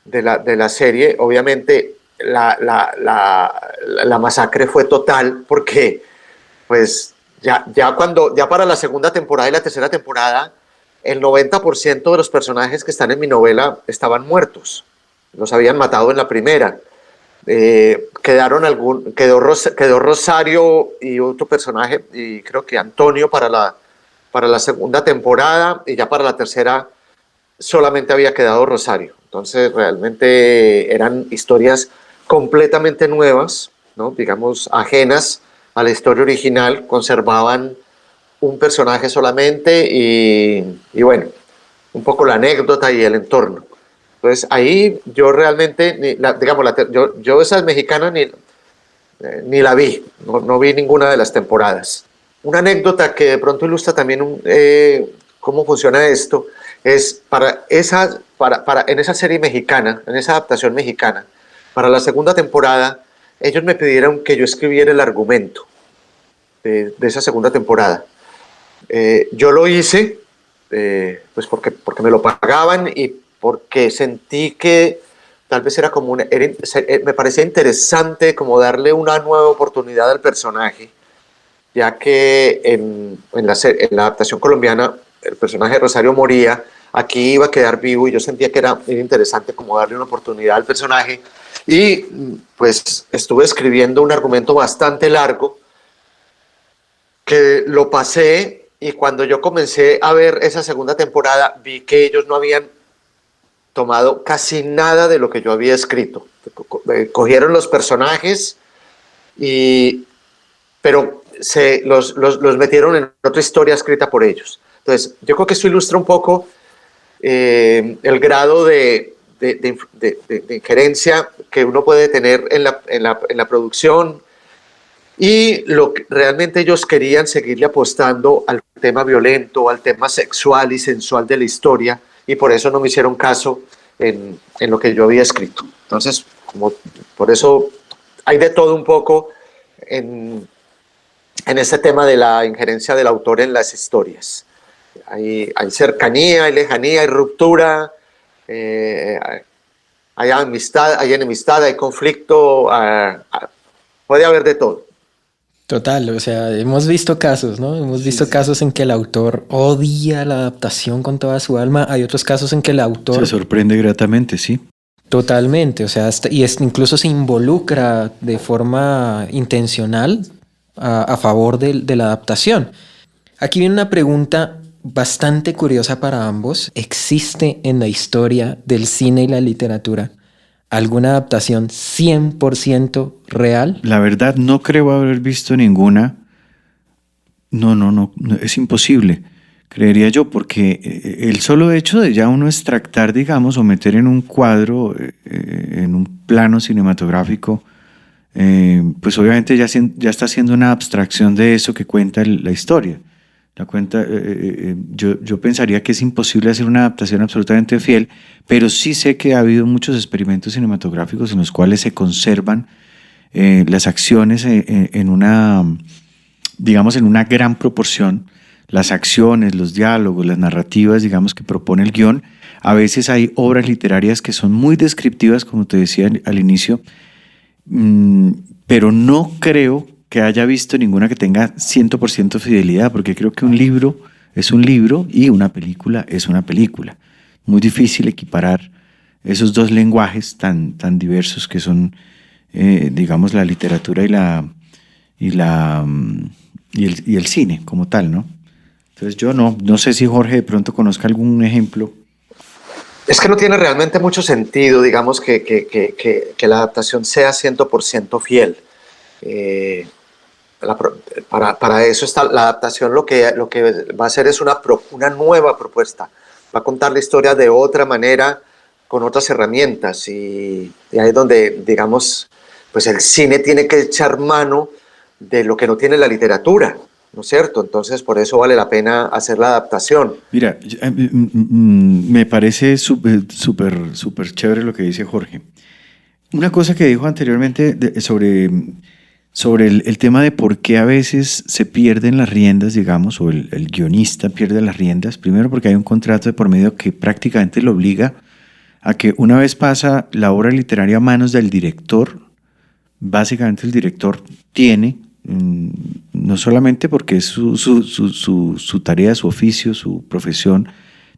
de la serie. Obviamente la masacre fue total porque pues ya para la segunda temporada y la tercera temporada el 90% de los personajes que están en mi novela estaban muertos, los habían matado en la primera. Quedó Rosario y otro personaje, y creo que Antonio para la segunda temporada, y ya para la tercera solamente había quedado Rosario. Entonces realmente eran historias completamente nuevas, ¿no? Digamos, ajenas a la historia original, conservaban un personaje solamente y bueno, un poco la anécdota y el entorno. Entonces ahí yo realmente, yo esa mexicana ni la vi, no vi ninguna de las temporadas. Una anécdota que de pronto ilustra también cómo funciona esto es en esa serie mexicana, en esa adaptación mexicana, para la segunda temporada, ellos me pidieron que yo escribiera el argumento de esa segunda temporada. Yo lo hice, pues porque me lo pagaban y porque sentí que tal vez era me parecía interesante como darle una nueva oportunidad al personaje, ya que en la adaptación colombiana el personaje de Rosario moría, aquí iba a quedar vivo y yo sentía que era interesante como darle una oportunidad al personaje, y pues estuve escribiendo un argumento bastante largo que lo pasé, y cuando yo comencé a ver esa segunda temporada vi que ellos no habían tomado casi nada de lo que yo había escrito. Cogieron los personajes pero los metieron en otra historia escrita por ellos. Entonces, yo creo que esto ilustra un poco el grado de injerencia que uno puede tener en la producción, y lo que realmente ellos querían seguirle apostando al tema violento, al tema sexual y sensual de la historia, y por eso no me hicieron caso en lo que yo había escrito. Entonces, por eso hay de todo un poco en ese tema de la injerencia del autor en las historias. Hay cercanía, hay lejanía, hay ruptura, hay amistad, hay enemistad, hay conflicto, puede haber de todo. Total, o sea, hemos visto casos, ¿no? Hemos visto casos en que el autor odia la adaptación con toda su alma. Hay otros casos en que el autor se sorprende gratamente, sí. Totalmente, o sea, incluso se involucra de forma intencional a favor de la adaptación. Aquí viene una pregunta bastante curiosa para ambos. ¿Existe en la historia del cine y la literatura alguna adaptación 100% real? La verdad, no creo haber visto ninguna. No, es imposible, creería yo, porque el solo hecho de ya uno extractar, digamos, o meter en un cuadro, en un plano cinematográfico, pues obviamente ya está haciendo una abstracción de eso que cuenta la historia. Yo pensaría que es imposible hacer una adaptación absolutamente fiel, pero sí sé que ha habido muchos experimentos cinematográficos en los cuales se conservan las acciones en una gran proporción, las acciones, los diálogos, las narrativas, digamos, que propone el guión. A veces hay obras literarias que son muy descriptivas, como te decía al inicio, pero no creo que haya visto ninguna que tenga 100% fidelidad, porque creo que un libro es un libro y una película es una película. Muy difícil equiparar esos dos lenguajes tan diversos que son, digamos, la literatura y el cine como tal, ¿no? Entonces yo no sé si Jorge de pronto conozca algún ejemplo. Es que no tiene realmente mucho sentido, digamos, que la adaptación sea 100% fiel. Eh, para eso está la adaptación, lo que va a hacer es una nueva propuesta. Va a contar la historia de otra manera, con otras herramientas. Y ahí es donde, digamos, pues el cine tiene que echar mano de lo que no tiene la literatura, ¿no es cierto? Entonces, por eso vale la pena hacer la adaptación. Mira, me parece súper chévere lo que dice Jorge. Una cosa que dijo anteriormente sobre el tema de por qué a veces se pierden las riendas, digamos, o el guionista pierde las riendas. Primero porque hay un contrato de por medio que prácticamente lo obliga a que una vez pasa la obra literaria a manos del director, básicamente el director tiene, no solamente porque es su tarea, su oficio, su profesión,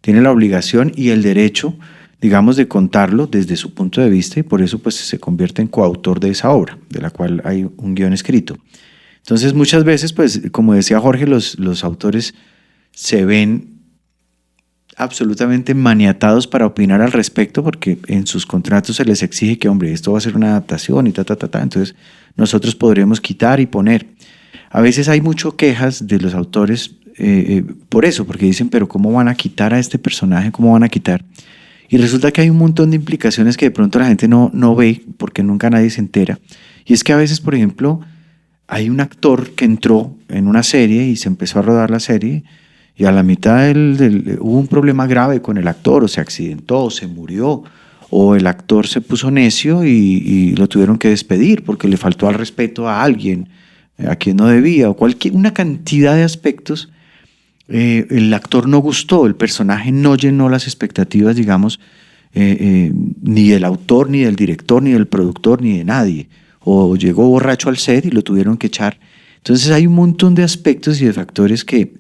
tiene la obligación y el derecho, digamos, de contarlo desde su punto de vista, y por eso pues se convierte en coautor de esa obra, de la cual hay un guión escrito. Entonces muchas veces, pues como decía Jorge, los autores se ven absolutamente maniatados para opinar al respecto, porque en sus contratos se les exige que, hombre, esto va a ser una adaptación y entonces nosotros podremos quitar y poner. A veces hay mucho quejas de los autores por eso, porque dicen, pero ¿cómo van a quitar a este personaje? ¿Cómo van a quitar? Y resulta que hay un montón de implicaciones que de pronto la gente no ve, porque nunca nadie se entera. Y es que a veces, por ejemplo, hay un actor que entró en una serie y se empezó a rodar la serie, y a la mitad hubo un problema grave con el actor, o se accidentó, o se murió, o el actor se puso necio y lo tuvieron que despedir porque le faltó al respeto a alguien a quien no debía, o una cantidad de aspectos. El actor no gustó, el personaje no llenó las expectativas, digamos, ni del autor, ni del director, ni del productor, ni de nadie. O llegó borracho al set y lo tuvieron que echar. Entonces hay un montón de aspectos y de factores que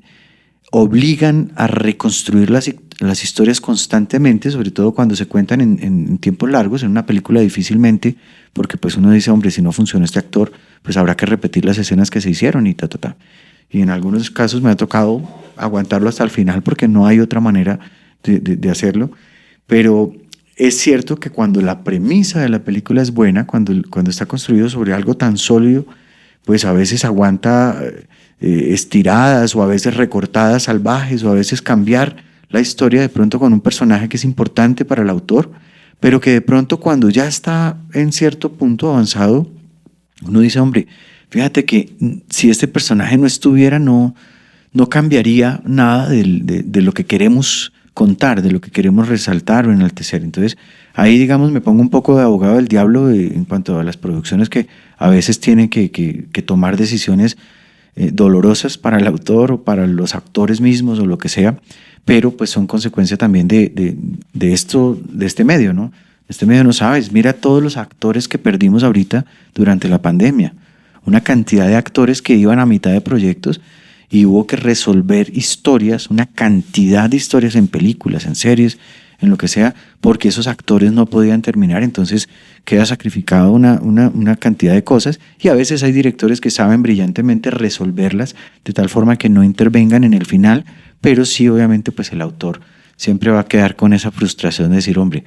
obligan a reconstruir las historias constantemente, sobre todo cuando se cuentan en tiempos largos. En una película difícilmente, porque pues uno dice, hombre, si no funcionó este actor, pues habrá que repetir las escenas que se hicieron y ta. Y en algunos casos me ha tocado aguantarlo hasta el final porque no hay otra manera de hacerlo. Pero es cierto que cuando la premisa de la película es buena, cuando está construido sobre algo tan sólido, pues a veces aguanta estiradas, o a veces recortadas salvajes, o a veces cambiar la historia de pronto con un personaje que es importante para el autor, pero que de pronto cuando ya está en cierto punto avanzado, uno dice, hombre, fíjate que si este personaje no estuviera, no cambiaría nada de lo que queremos contar, de lo que queremos resaltar o enaltecer. Entonces, ahí, digamos, me pongo un poco de abogado del diablo en cuanto a las producciones que a veces tienen que tomar decisiones dolorosas para el autor o para los actores mismos o lo que sea, pero pues son consecuencia también de este medio, ¿no? Este medio, no sabes, mira todos los actores que perdimos ahorita durante la pandemia, una cantidad de actores que iban a mitad de proyectos y hubo que resolver historias, una cantidad de historias en películas, en series, en lo que sea, porque esos actores no podían terminar. Entonces queda sacrificado una cantidad de cosas, y a veces hay directores que saben brillantemente resolverlas de tal forma que no intervengan en el final, pero sí, obviamente, pues el autor siempre va a quedar con esa frustración de decir, hombre,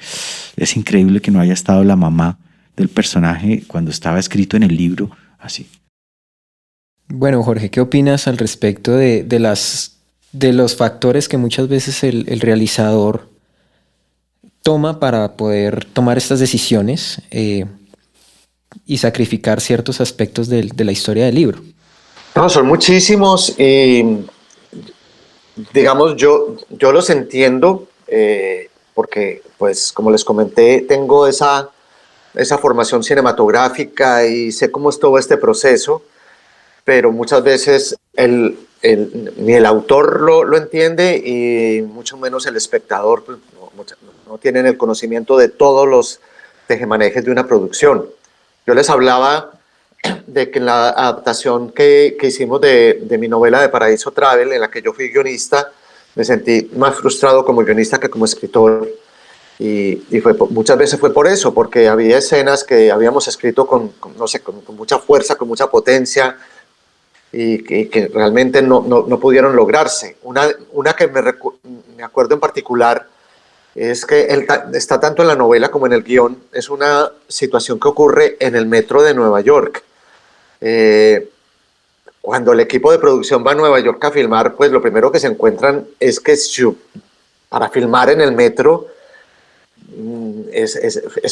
es increíble que no haya estado la mamá del personaje cuando estaba escrito en el libro así. Bueno, Jorge, ¿qué opinas al respecto de los factores que muchas veces el realizador toma para poder tomar estas decisiones y sacrificar ciertos aspectos de la historia del libro? No, son muchísimos y, digamos, yo los entiendo porque, pues, como les comenté, tengo esa formación cinematográfica y sé cómo es todo este proceso, pero muchas veces ni el autor lo entiende y mucho menos el espectador, pues, no tienen el conocimiento de todos los tejemanejes de una producción. Yo les hablaba de que en la adaptación que hicimos de mi novela de Paraíso Travel, en la que yo fui guionista, me sentí más frustrado como guionista que como escritor. Y muchas veces fue por eso, porque había escenas que habíamos escrito no sé, con mucha fuerza, con mucha potencia, y que realmente no pudieron lograrse. Una que me acuerdo en particular es que está tanto en la novela como en el guión, es una situación que ocurre en el metro de Nueva York. Eh, Cuando el equipo de producción va a Nueva York a filmar, pues lo primero que se encuentran es que para filmar en el metro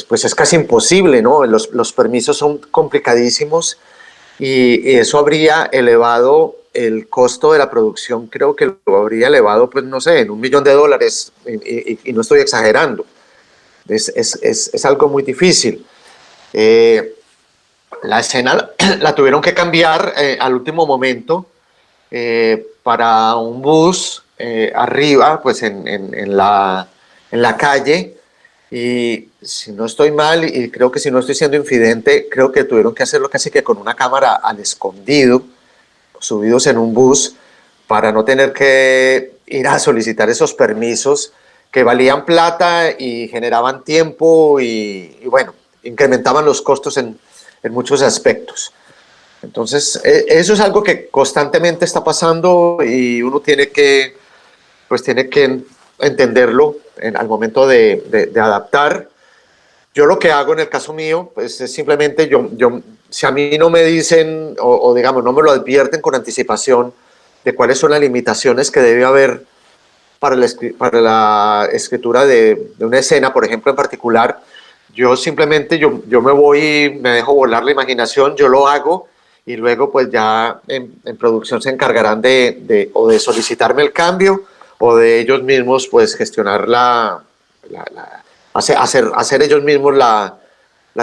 pues es casi imposible, ¿no? Los permisos son complicadísimos y eso habría elevado el costo de la producción, creo que lo habría elevado, pues no sé, en $1.000.000, y no estoy exagerando. Es algo muy difícil. La escena la tuvieron que cambiar al último momento para un bus arriba, pues en la calle. Y si no estoy mal, y creo que si no estoy siendo infidente, creo que tuvieron que hacerlo casi que con una cámara al escondido, subidos en un bus, para no tener que ir a solicitar esos permisos que valían plata y generaban tiempo y bueno, incrementaban los costos en muchos aspectos. Entonces, eso es algo que constantemente está pasando y uno tiene que entenderlo al momento de adaptar. Yo lo que hago en el caso mío, pues es simplemente si a mí no me dicen o digamos no me lo advierten con anticipación de cuáles son las limitaciones que debe haber para la escritura de una escena, por ejemplo, en particular, yo simplemente yo me voy, me dejo volar la imaginación, yo lo hago y luego pues ya en producción se encargarán o de solicitarme el cambio o de ellos mismos pues gestionar hacer ellos mismos la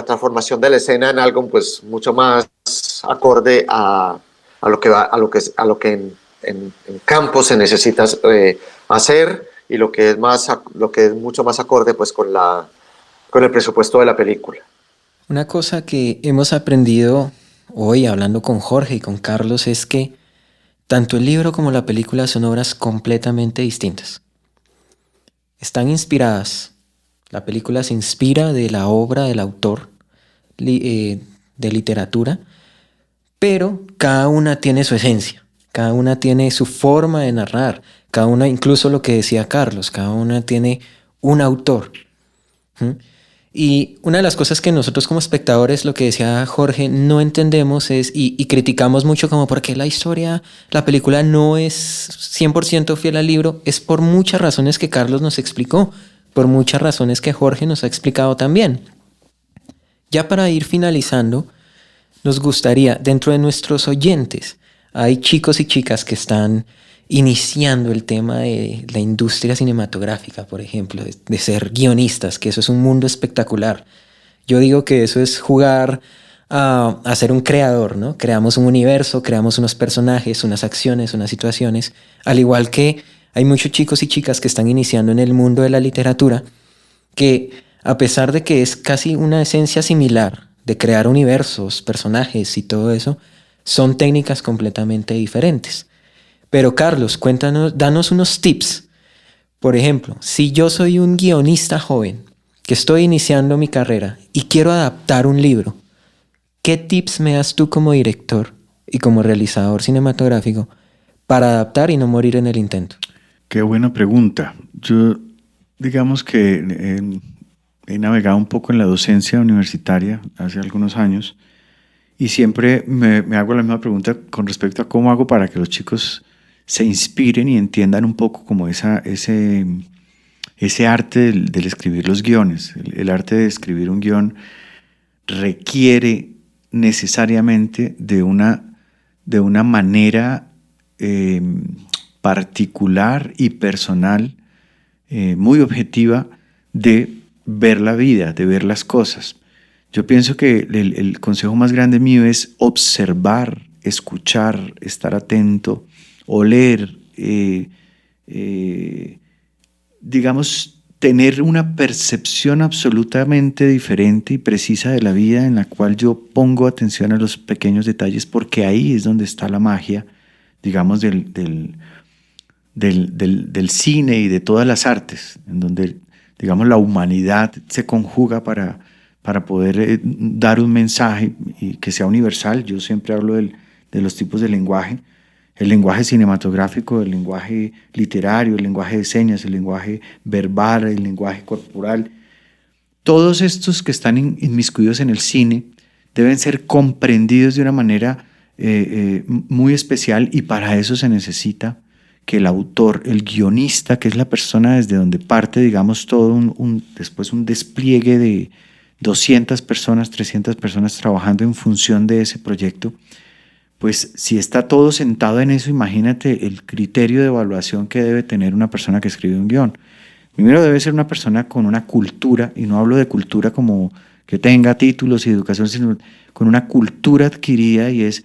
transformación de la escena en algo pues mucho más acorde a lo que en campo se necesita hacer y lo que es mucho más acorde pues con el presupuesto de la película. Una cosa que hemos aprendido hoy hablando con Jorge y con Carlos es que tanto el libro como la película son obras completamente distintas. Están inspiradas. La película se inspira de la obra del autor de literatura, pero cada una tiene su esencia, cada una tiene su forma de narrar, cada una, incluso lo que decía Carlos, cada una tiene un autor. ¿Mm? Y una de las cosas que nosotros como espectadores, lo que decía Jorge, no entendemos y criticamos mucho como por qué la película no es 100% fiel al libro, es por muchas razones que Carlos nos explicó, por muchas razones que Jorge nos ha explicado también. Ya para ir finalizando, nos gustaría, dentro de nuestros oyentes, hay chicos y chicas que están iniciando el tema de la industria cinematográfica, por ejemplo, de ser guionistas, que eso es un mundo espectacular. Yo digo que eso es jugar a ser un creador, ¿no? Creamos un universo, creamos unos personajes, unas acciones, unas situaciones, al igual que hay muchos chicos y chicas que están iniciando en el mundo de la literatura, que a pesar de que es casi una esencia similar de crear universos, personajes y todo eso, son técnicas completamente diferentes. Pero Carlos, cuéntanos, danos unos tips. Por ejemplo, si yo soy un guionista joven que estoy iniciando mi carrera y quiero adaptar un libro, ¿qué tips me das tú como director y como realizador cinematográfico para adaptar y no morir en el intento? Qué buena pregunta. Yo, digamos que he navegado un poco en la docencia universitaria hace algunos años y siempre me hago la misma pregunta con respecto a cómo hago para que los chicos se inspiren y entiendan un poco como ese arte del escribir los guiones. El arte de escribir un guión requiere necesariamente de una manera particular y personal, muy objetiva, de ver la vida, de ver las cosas. Yo pienso que el consejo más grande mío es observar, escuchar, estar atento, oler, digamos, tener una percepción absolutamente diferente y precisa de la vida, en la cual yo pongo atención a los pequeños detalles, porque ahí es donde está la magia, digamos, del cine y de todas las artes, en donde, digamos, la humanidad se conjuga para poder dar un mensaje y que sea universal. Yo siempre hablo de los tipos de lenguaje: el lenguaje cinematográfico, el lenguaje literario, el lenguaje de señas, el lenguaje verbal, el lenguaje corporal. Todos estos que están inmiscuidos en el cine deben ser comprendidos de una manera muy especial, y para eso se necesita que el autor, el guionista, que es la persona desde donde parte, digamos, todo después un despliegue de 200 personas, 300 personas trabajando en función de ese proyecto. Pues si está todo sentado en eso, imagínate el criterio de evaluación que debe tener una persona que escribe un guión. Primero debe ser una persona con una cultura, y no hablo de cultura como que tenga títulos y educación, sino con una cultura adquirida, y es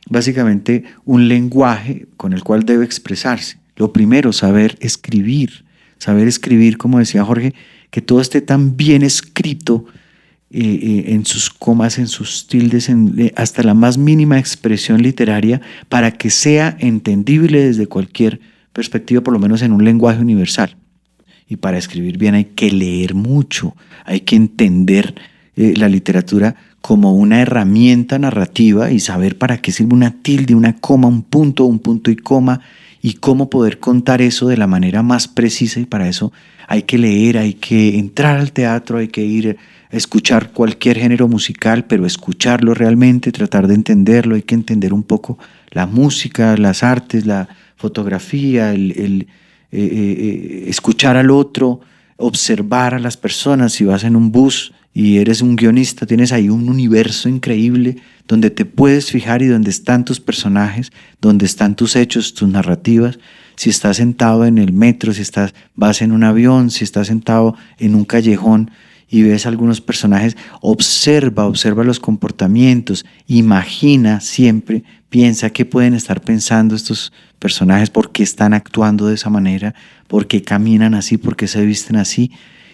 básicamente un lenguaje con el cual debe expresarse. Lo primero, saber escribir, como decía Jorge, que todo esté tan bien escrito, en sus comas, en sus tildes, hasta la más mínima expresión literaria, para que sea entendible desde cualquier perspectiva, por lo menos en un lenguaje universal. Y para escribir bien hay que leer mucho, hay que entender la literatura como una herramienta narrativa y saber para qué sirve una tilde, una coma, un punto y coma, y cómo poder contar eso de la manera más precisa. Y para eso hay que leer, hay que entrar al teatro, hay que ir a escuchar cualquier género musical, pero escucharlo realmente, tratar de entenderlo. Hay que entender un poco la música, las artes, la fotografía, escuchar al otro, observar a las personas. Si vas en un bus y eres un guionista, tienes ahí un universo increíble donde te puedes fijar y donde están tus personajes, donde están tus hechos, tus narrativas. Si estás sentado en el metro, vas en un avión, si estás sentado en un callejón y ves algunos personajes, observa los comportamientos, imagina siempre, piensa qué pueden estar pensando estos personajes, por qué están actuando de esa manera, por qué caminan así, por qué se visten así,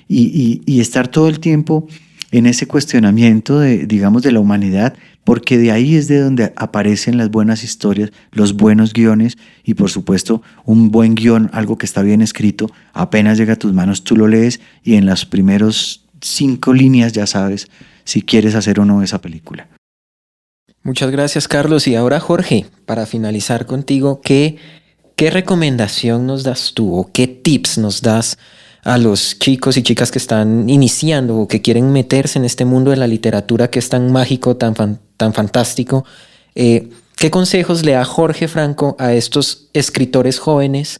y estar todo el tiempo en ese cuestionamiento de la humanidad, porque de ahí es de donde aparecen las buenas historias, los buenos guiones, y por supuesto un buen guión, algo que está bien escrito, apenas llega a tus manos, tú lo lees y en las primeros 5 líneas ya sabes si quieres hacer o no esa película. Muchas gracias, Carlos. Y ahora, Jorge, para finalizar contigo, ¿qué recomendación nos das tú o qué tips nos das a los chicos y chicas que están iniciando o que quieren meterse en este mundo de la literatura que es tan mágico, tan fantástico? ¿Qué consejos le da Jorge Franco a estos escritores jóvenes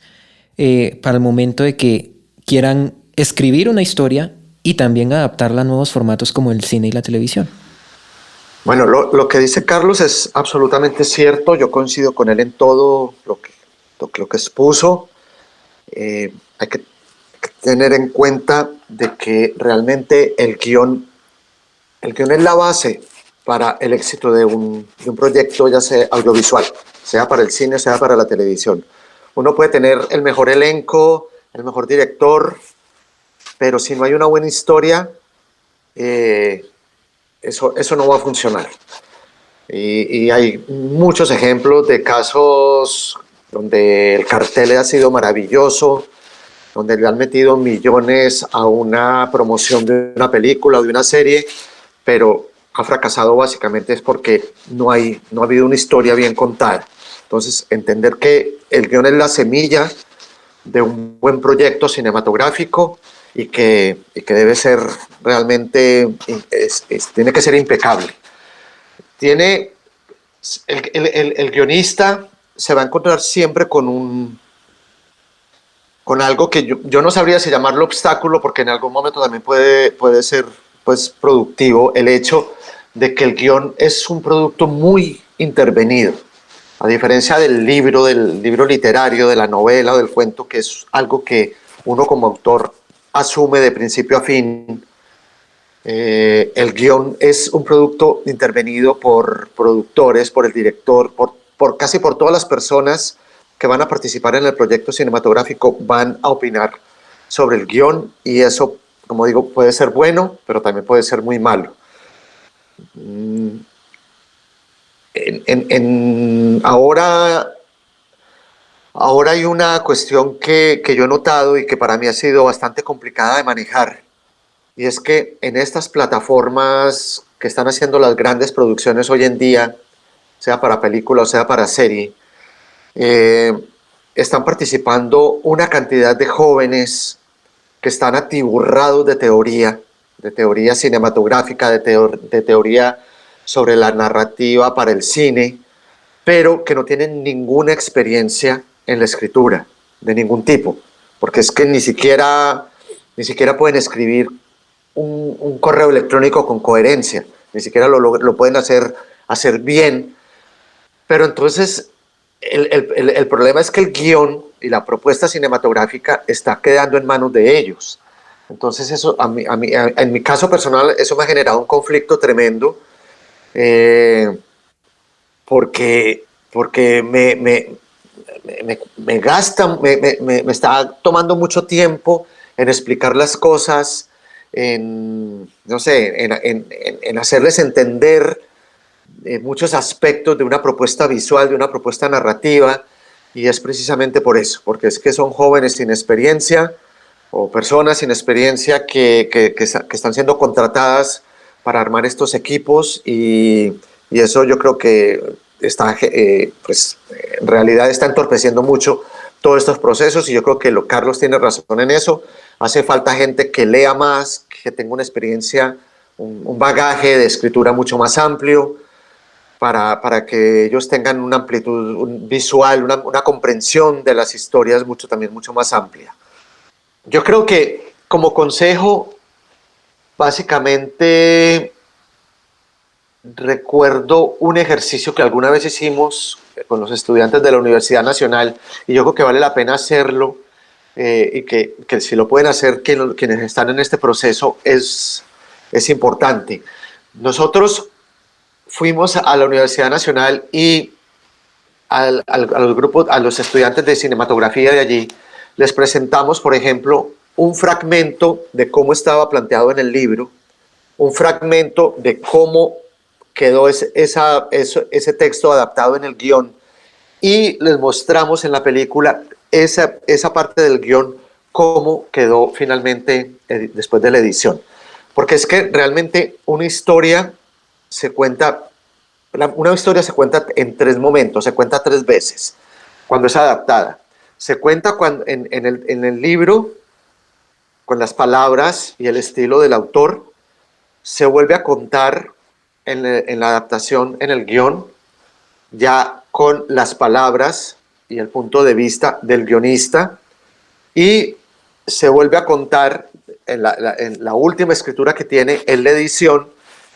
para el momento de que quieran escribir una historia y también adaptarla a nuevos formatos como el cine y la televisión? Bueno, lo que dice Carlos es absolutamente cierto. Yo coincido con él en todo lo que expuso. Hay que tener en cuenta de que realmente el guión es la base para el éxito de un proyecto, ya sea audiovisual, sea para el cine, sea para la televisión. Uno puede tener el mejor elenco, el mejor director, pero si no hay una buena historia, eso no va a funcionar. Y hay muchos ejemplos de casos donde el cartel ha sido maravilloso, donde le han metido millones a una promoción de una película o de una serie, pero ha fracasado básicamente es porque no ha habido una historia bien contada. Entonces, entender que el guión es la semilla de un buen proyecto cinematográfico y que debe ser realmente, tiene que ser impecable. El guionista se va a encontrar siempre con algo que yo no sabría si llamarlo obstáculo, porque en algún momento también puede ser pues, productivo el hecho de que el guión es un producto muy intervenido, a diferencia del libro literario, de la novela o del cuento, que es algo que uno como autor asume de principio a fin. El guión es un producto intervenido por productores, por el director, casi por todas las personas que van a participar en el proyecto cinematográfico, van a opinar sobre el guión, y eso, como digo, puede ser bueno, pero también puede ser muy malo. Ahora hay una cuestión que yo he notado y que para mí ha sido bastante complicada de manejar, y es que en estas plataformas que están haciendo las grandes producciones hoy en día, sea para película o sea para serie, están participando una cantidad de jóvenes que están atiburrados de teoría cinematográfica, de teoría sobre la narrativa para el cine, pero que no tienen ninguna experiencia en la escritura, de ningún tipo, porque es que ni siquiera pueden escribir un correo electrónico con coherencia, ni siquiera lo pueden hacer bien. Pero entonces el problema es que el guión y la propuesta cinematográfica está quedando en manos de ellos. Entonces eso, en mi caso personal, eso me ha generado un conflicto tremendo, porque me gasta, me está tomando mucho tiempo en explicar las cosas, no sé, en hacerles entender muchos aspectos de una propuesta visual, de una propuesta narrativa, y es precisamente por eso, porque es que son jóvenes sin experiencia o personas sin experiencia que están siendo contratadas para armar estos equipos, y eso yo creo que está, pues, en realidad está entorpeciendo mucho todos estos procesos, y yo creo que Carlos tiene razón en eso. Hace falta gente que lea más, que tenga una experiencia, un bagaje de escritura mucho más amplio, para que ellos tengan una amplitud visual, una comprensión de las historias también mucho más amplia. Yo creo que como consejo, básicamente recuerdo un ejercicio que alguna vez hicimos con los estudiantes de la Universidad Nacional, y yo creo que vale la pena hacerlo, y que si lo pueden hacer quienes están en este proceso es importante. Nosotros fuimos a la Universidad Nacional y a los grupos, a los estudiantes de cinematografía de allí, les presentamos, por ejemplo, un fragmento de cómo estaba planteado en el libro, un fragmento de cómo quedó ese texto adaptado en el guión, y les mostramos en la película esa parte del guión, cómo quedó finalmente después de la edición. Porque es que realmente una historia se cuenta en 3 momentos, se cuenta 3 veces cuando es adaptada. Se cuenta en el libro, con las palabras y el estilo del autor. Se vuelve a contar en la adaptación, en el guión, ya con las palabras y el punto de vista del guionista, y se vuelve a contar en la última escritura que tiene en la edición,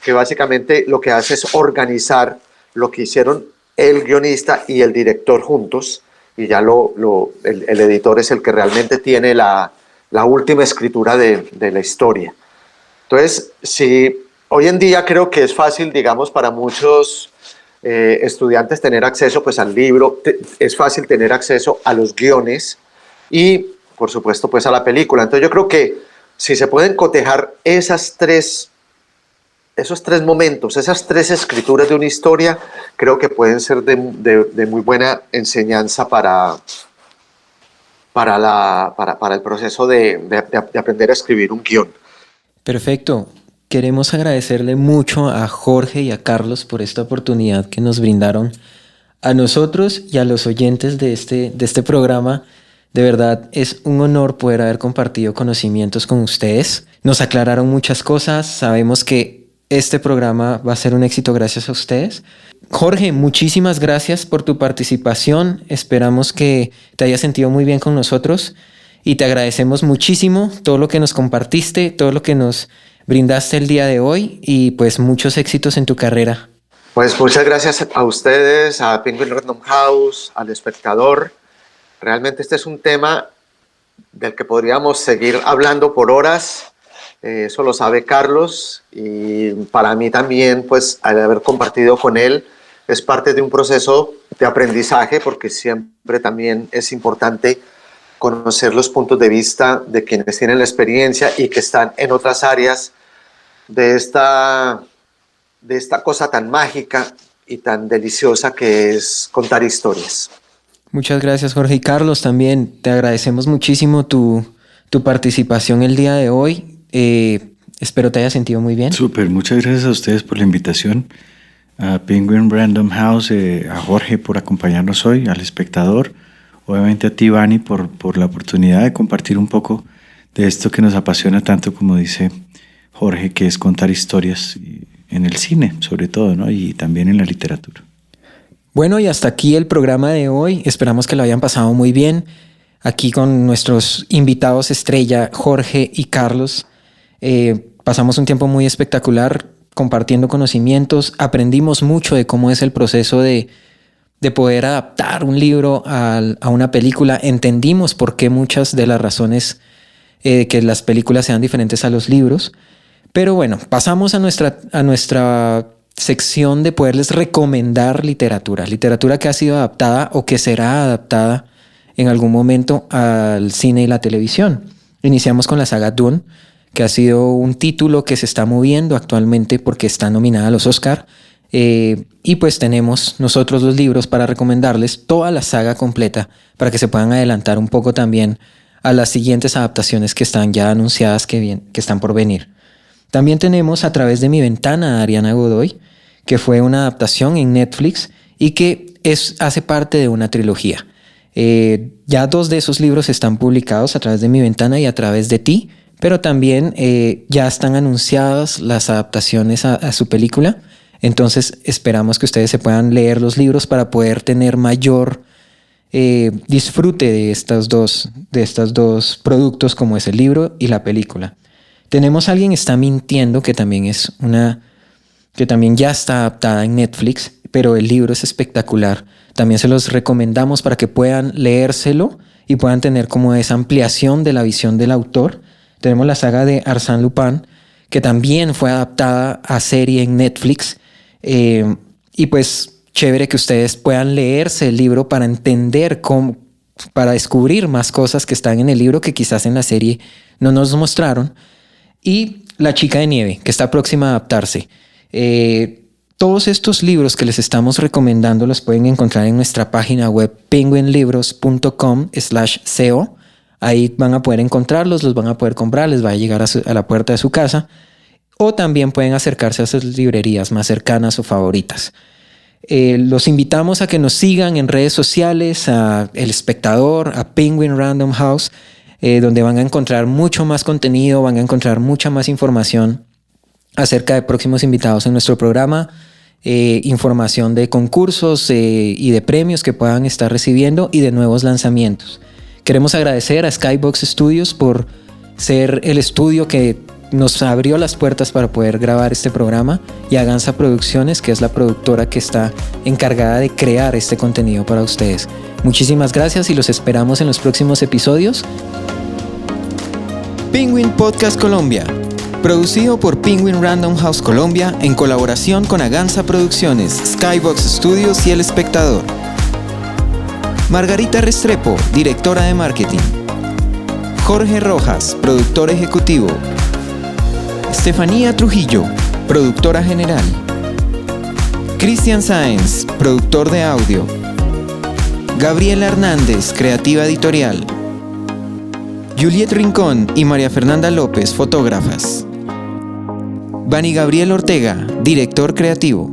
que básicamente lo que hace es organizar lo que hicieron el guionista y el director juntos, y ya el editor es el que realmente tiene la última escritura de la historia. Entonces, si hoy en día creo que es fácil, digamos, para muchos estudiantes tener acceso, pues, al libro, es fácil tener acceso a los guiones y, por supuesto, pues, a la película. Entonces yo creo que si se pueden cotejar esos 3 momentos, esas 3 escrituras de una historia, creo que pueden ser de muy buena enseñanza para el proceso de aprender a escribir un guión. Perfecto. Queremos agradecerle mucho a Jorge y a Carlos por esta oportunidad que nos brindaron a nosotros y a los oyentes de este programa. De verdad, es un honor poder haber compartido conocimientos con ustedes. Nos aclararon muchas cosas. Sabemos que este programa va a ser un éxito gracias a ustedes. Jorge, muchísimas gracias por tu participación. Esperamos que te hayas sentido muy bien con nosotros y te agradecemos muchísimo todo lo que nos compartiste, todo lo que nos brindaste el día de hoy, y pues muchos éxitos en tu carrera. Pues muchas gracias a ustedes, a Penguin Random House, al espectador. Realmente este es un tema del que podríamos seguir hablando por horas. Eso lo sabe Carlos, y para mí también, pues, al haber compartido con él, es parte de un proceso de aprendizaje, porque siempre también es importante conocer los puntos de vista de quienes tienen la experiencia y que están en otras áreas de esta cosa tan mágica y tan deliciosa que es contar historias. Muchas gracias, Jorge. Y Carlos, también te agradecemos muchísimo tu participación el día de hoy. Espero te haya sentido muy bien. Súper, muchas gracias a ustedes por la invitación, a Penguin Random House, a Jorge por acompañarnos hoy, al espectador, obviamente a ti, Vani, por la oportunidad de compartir un poco de esto que nos apasiona tanto, como dice Jorge, que es contar historias en el cine, sobre todo, ¿no? Y también en la literatura. Bueno, y hasta aquí el programa de hoy. Esperamos que lo hayan pasado muy bien. Aquí con nuestros invitados estrella, Jorge y Carlos. Pasamos un tiempo muy espectacular compartiendo conocimientos. Aprendimos mucho de cómo es el proceso de poder adaptar un libro a una película. Entendimos por qué muchas de las razones que las películas sean diferentes a los libros. Pero bueno, pasamos a nuestra sección de poderles recomendar literatura que ha sido adaptada o que será adaptada en algún momento al cine y la televisión. Iniciamos con la saga Dune, que ha sido un título que se está moviendo actualmente porque está nominada a los Oscar. Y pues tenemos nosotros los libros para recomendarles toda la saga completa para que se puedan adelantar un poco también a las siguientes adaptaciones que están ya anunciadas que están por venir. También tenemos A través de mi ventana de Ariana Godoy, que fue una adaptación en Netflix y que hace parte de una trilogía. Ya 2 de esos libros están publicados, A través de mi ventana y A través de ti, pero también ya están anunciadas las adaptaciones a su película. Entonces esperamos que ustedes se puedan leer los libros para poder tener mayor disfrute de estos dos productos, como es el libro y la película. Tenemos Alguien está mintiendo, que también ya está adaptada en Netflix, pero el libro es espectacular. También se los recomendamos para que puedan leérselo y puedan tener como esa ampliación de la visión del autor. Tenemos la saga de Arsène Lupin, que también fue adaptada a serie en Netflix. Y pues chévere que ustedes puedan leerse el libro para entender para descubrir más cosas que están en el libro que quizás en la serie no nos mostraron. Y La chica de nieve, que está próxima a adaptarse. Todos estos libros que les estamos recomendando los pueden encontrar en nuestra página web penguinlibros.com/co. Ahí van a poder encontrarlos, los van a poder comprar, les va a llegar a la puerta de su casa. O también pueden acercarse a sus librerías más cercanas o favoritas. Los invitamos a que nos sigan en redes sociales, a El Espectador, a Penguin Random House, donde van a encontrar mucho más contenido, van a encontrar mucha más información acerca de próximos invitados en nuestro programa, información de concursos y de premios que puedan estar recibiendo y de nuevos lanzamientos. Queremos agradecer a Skybox Studios por ser el estudio que nos abrió las puertas para poder grabar este programa, y a Gansa Producciones, que es la productora que está encargada de crear este contenido para ustedes. Muchísimas gracias y los esperamos en los próximos episodios. Penguin Podcast Colombia, producido por Penguin Random House Colombia en colaboración con Aganza Producciones, Skybox Studios y El Espectador. Margarita Restrepo, directora de marketing. Jorge Rojas, productor ejecutivo. Estefanía Trujillo, productora general. Cristian Sáenz, productor de audio. Gabriela Hernández, creativa editorial. Juliet Rincón y María Fernanda López, fotógrafas. Vani Gabriel Ortega, director creativo.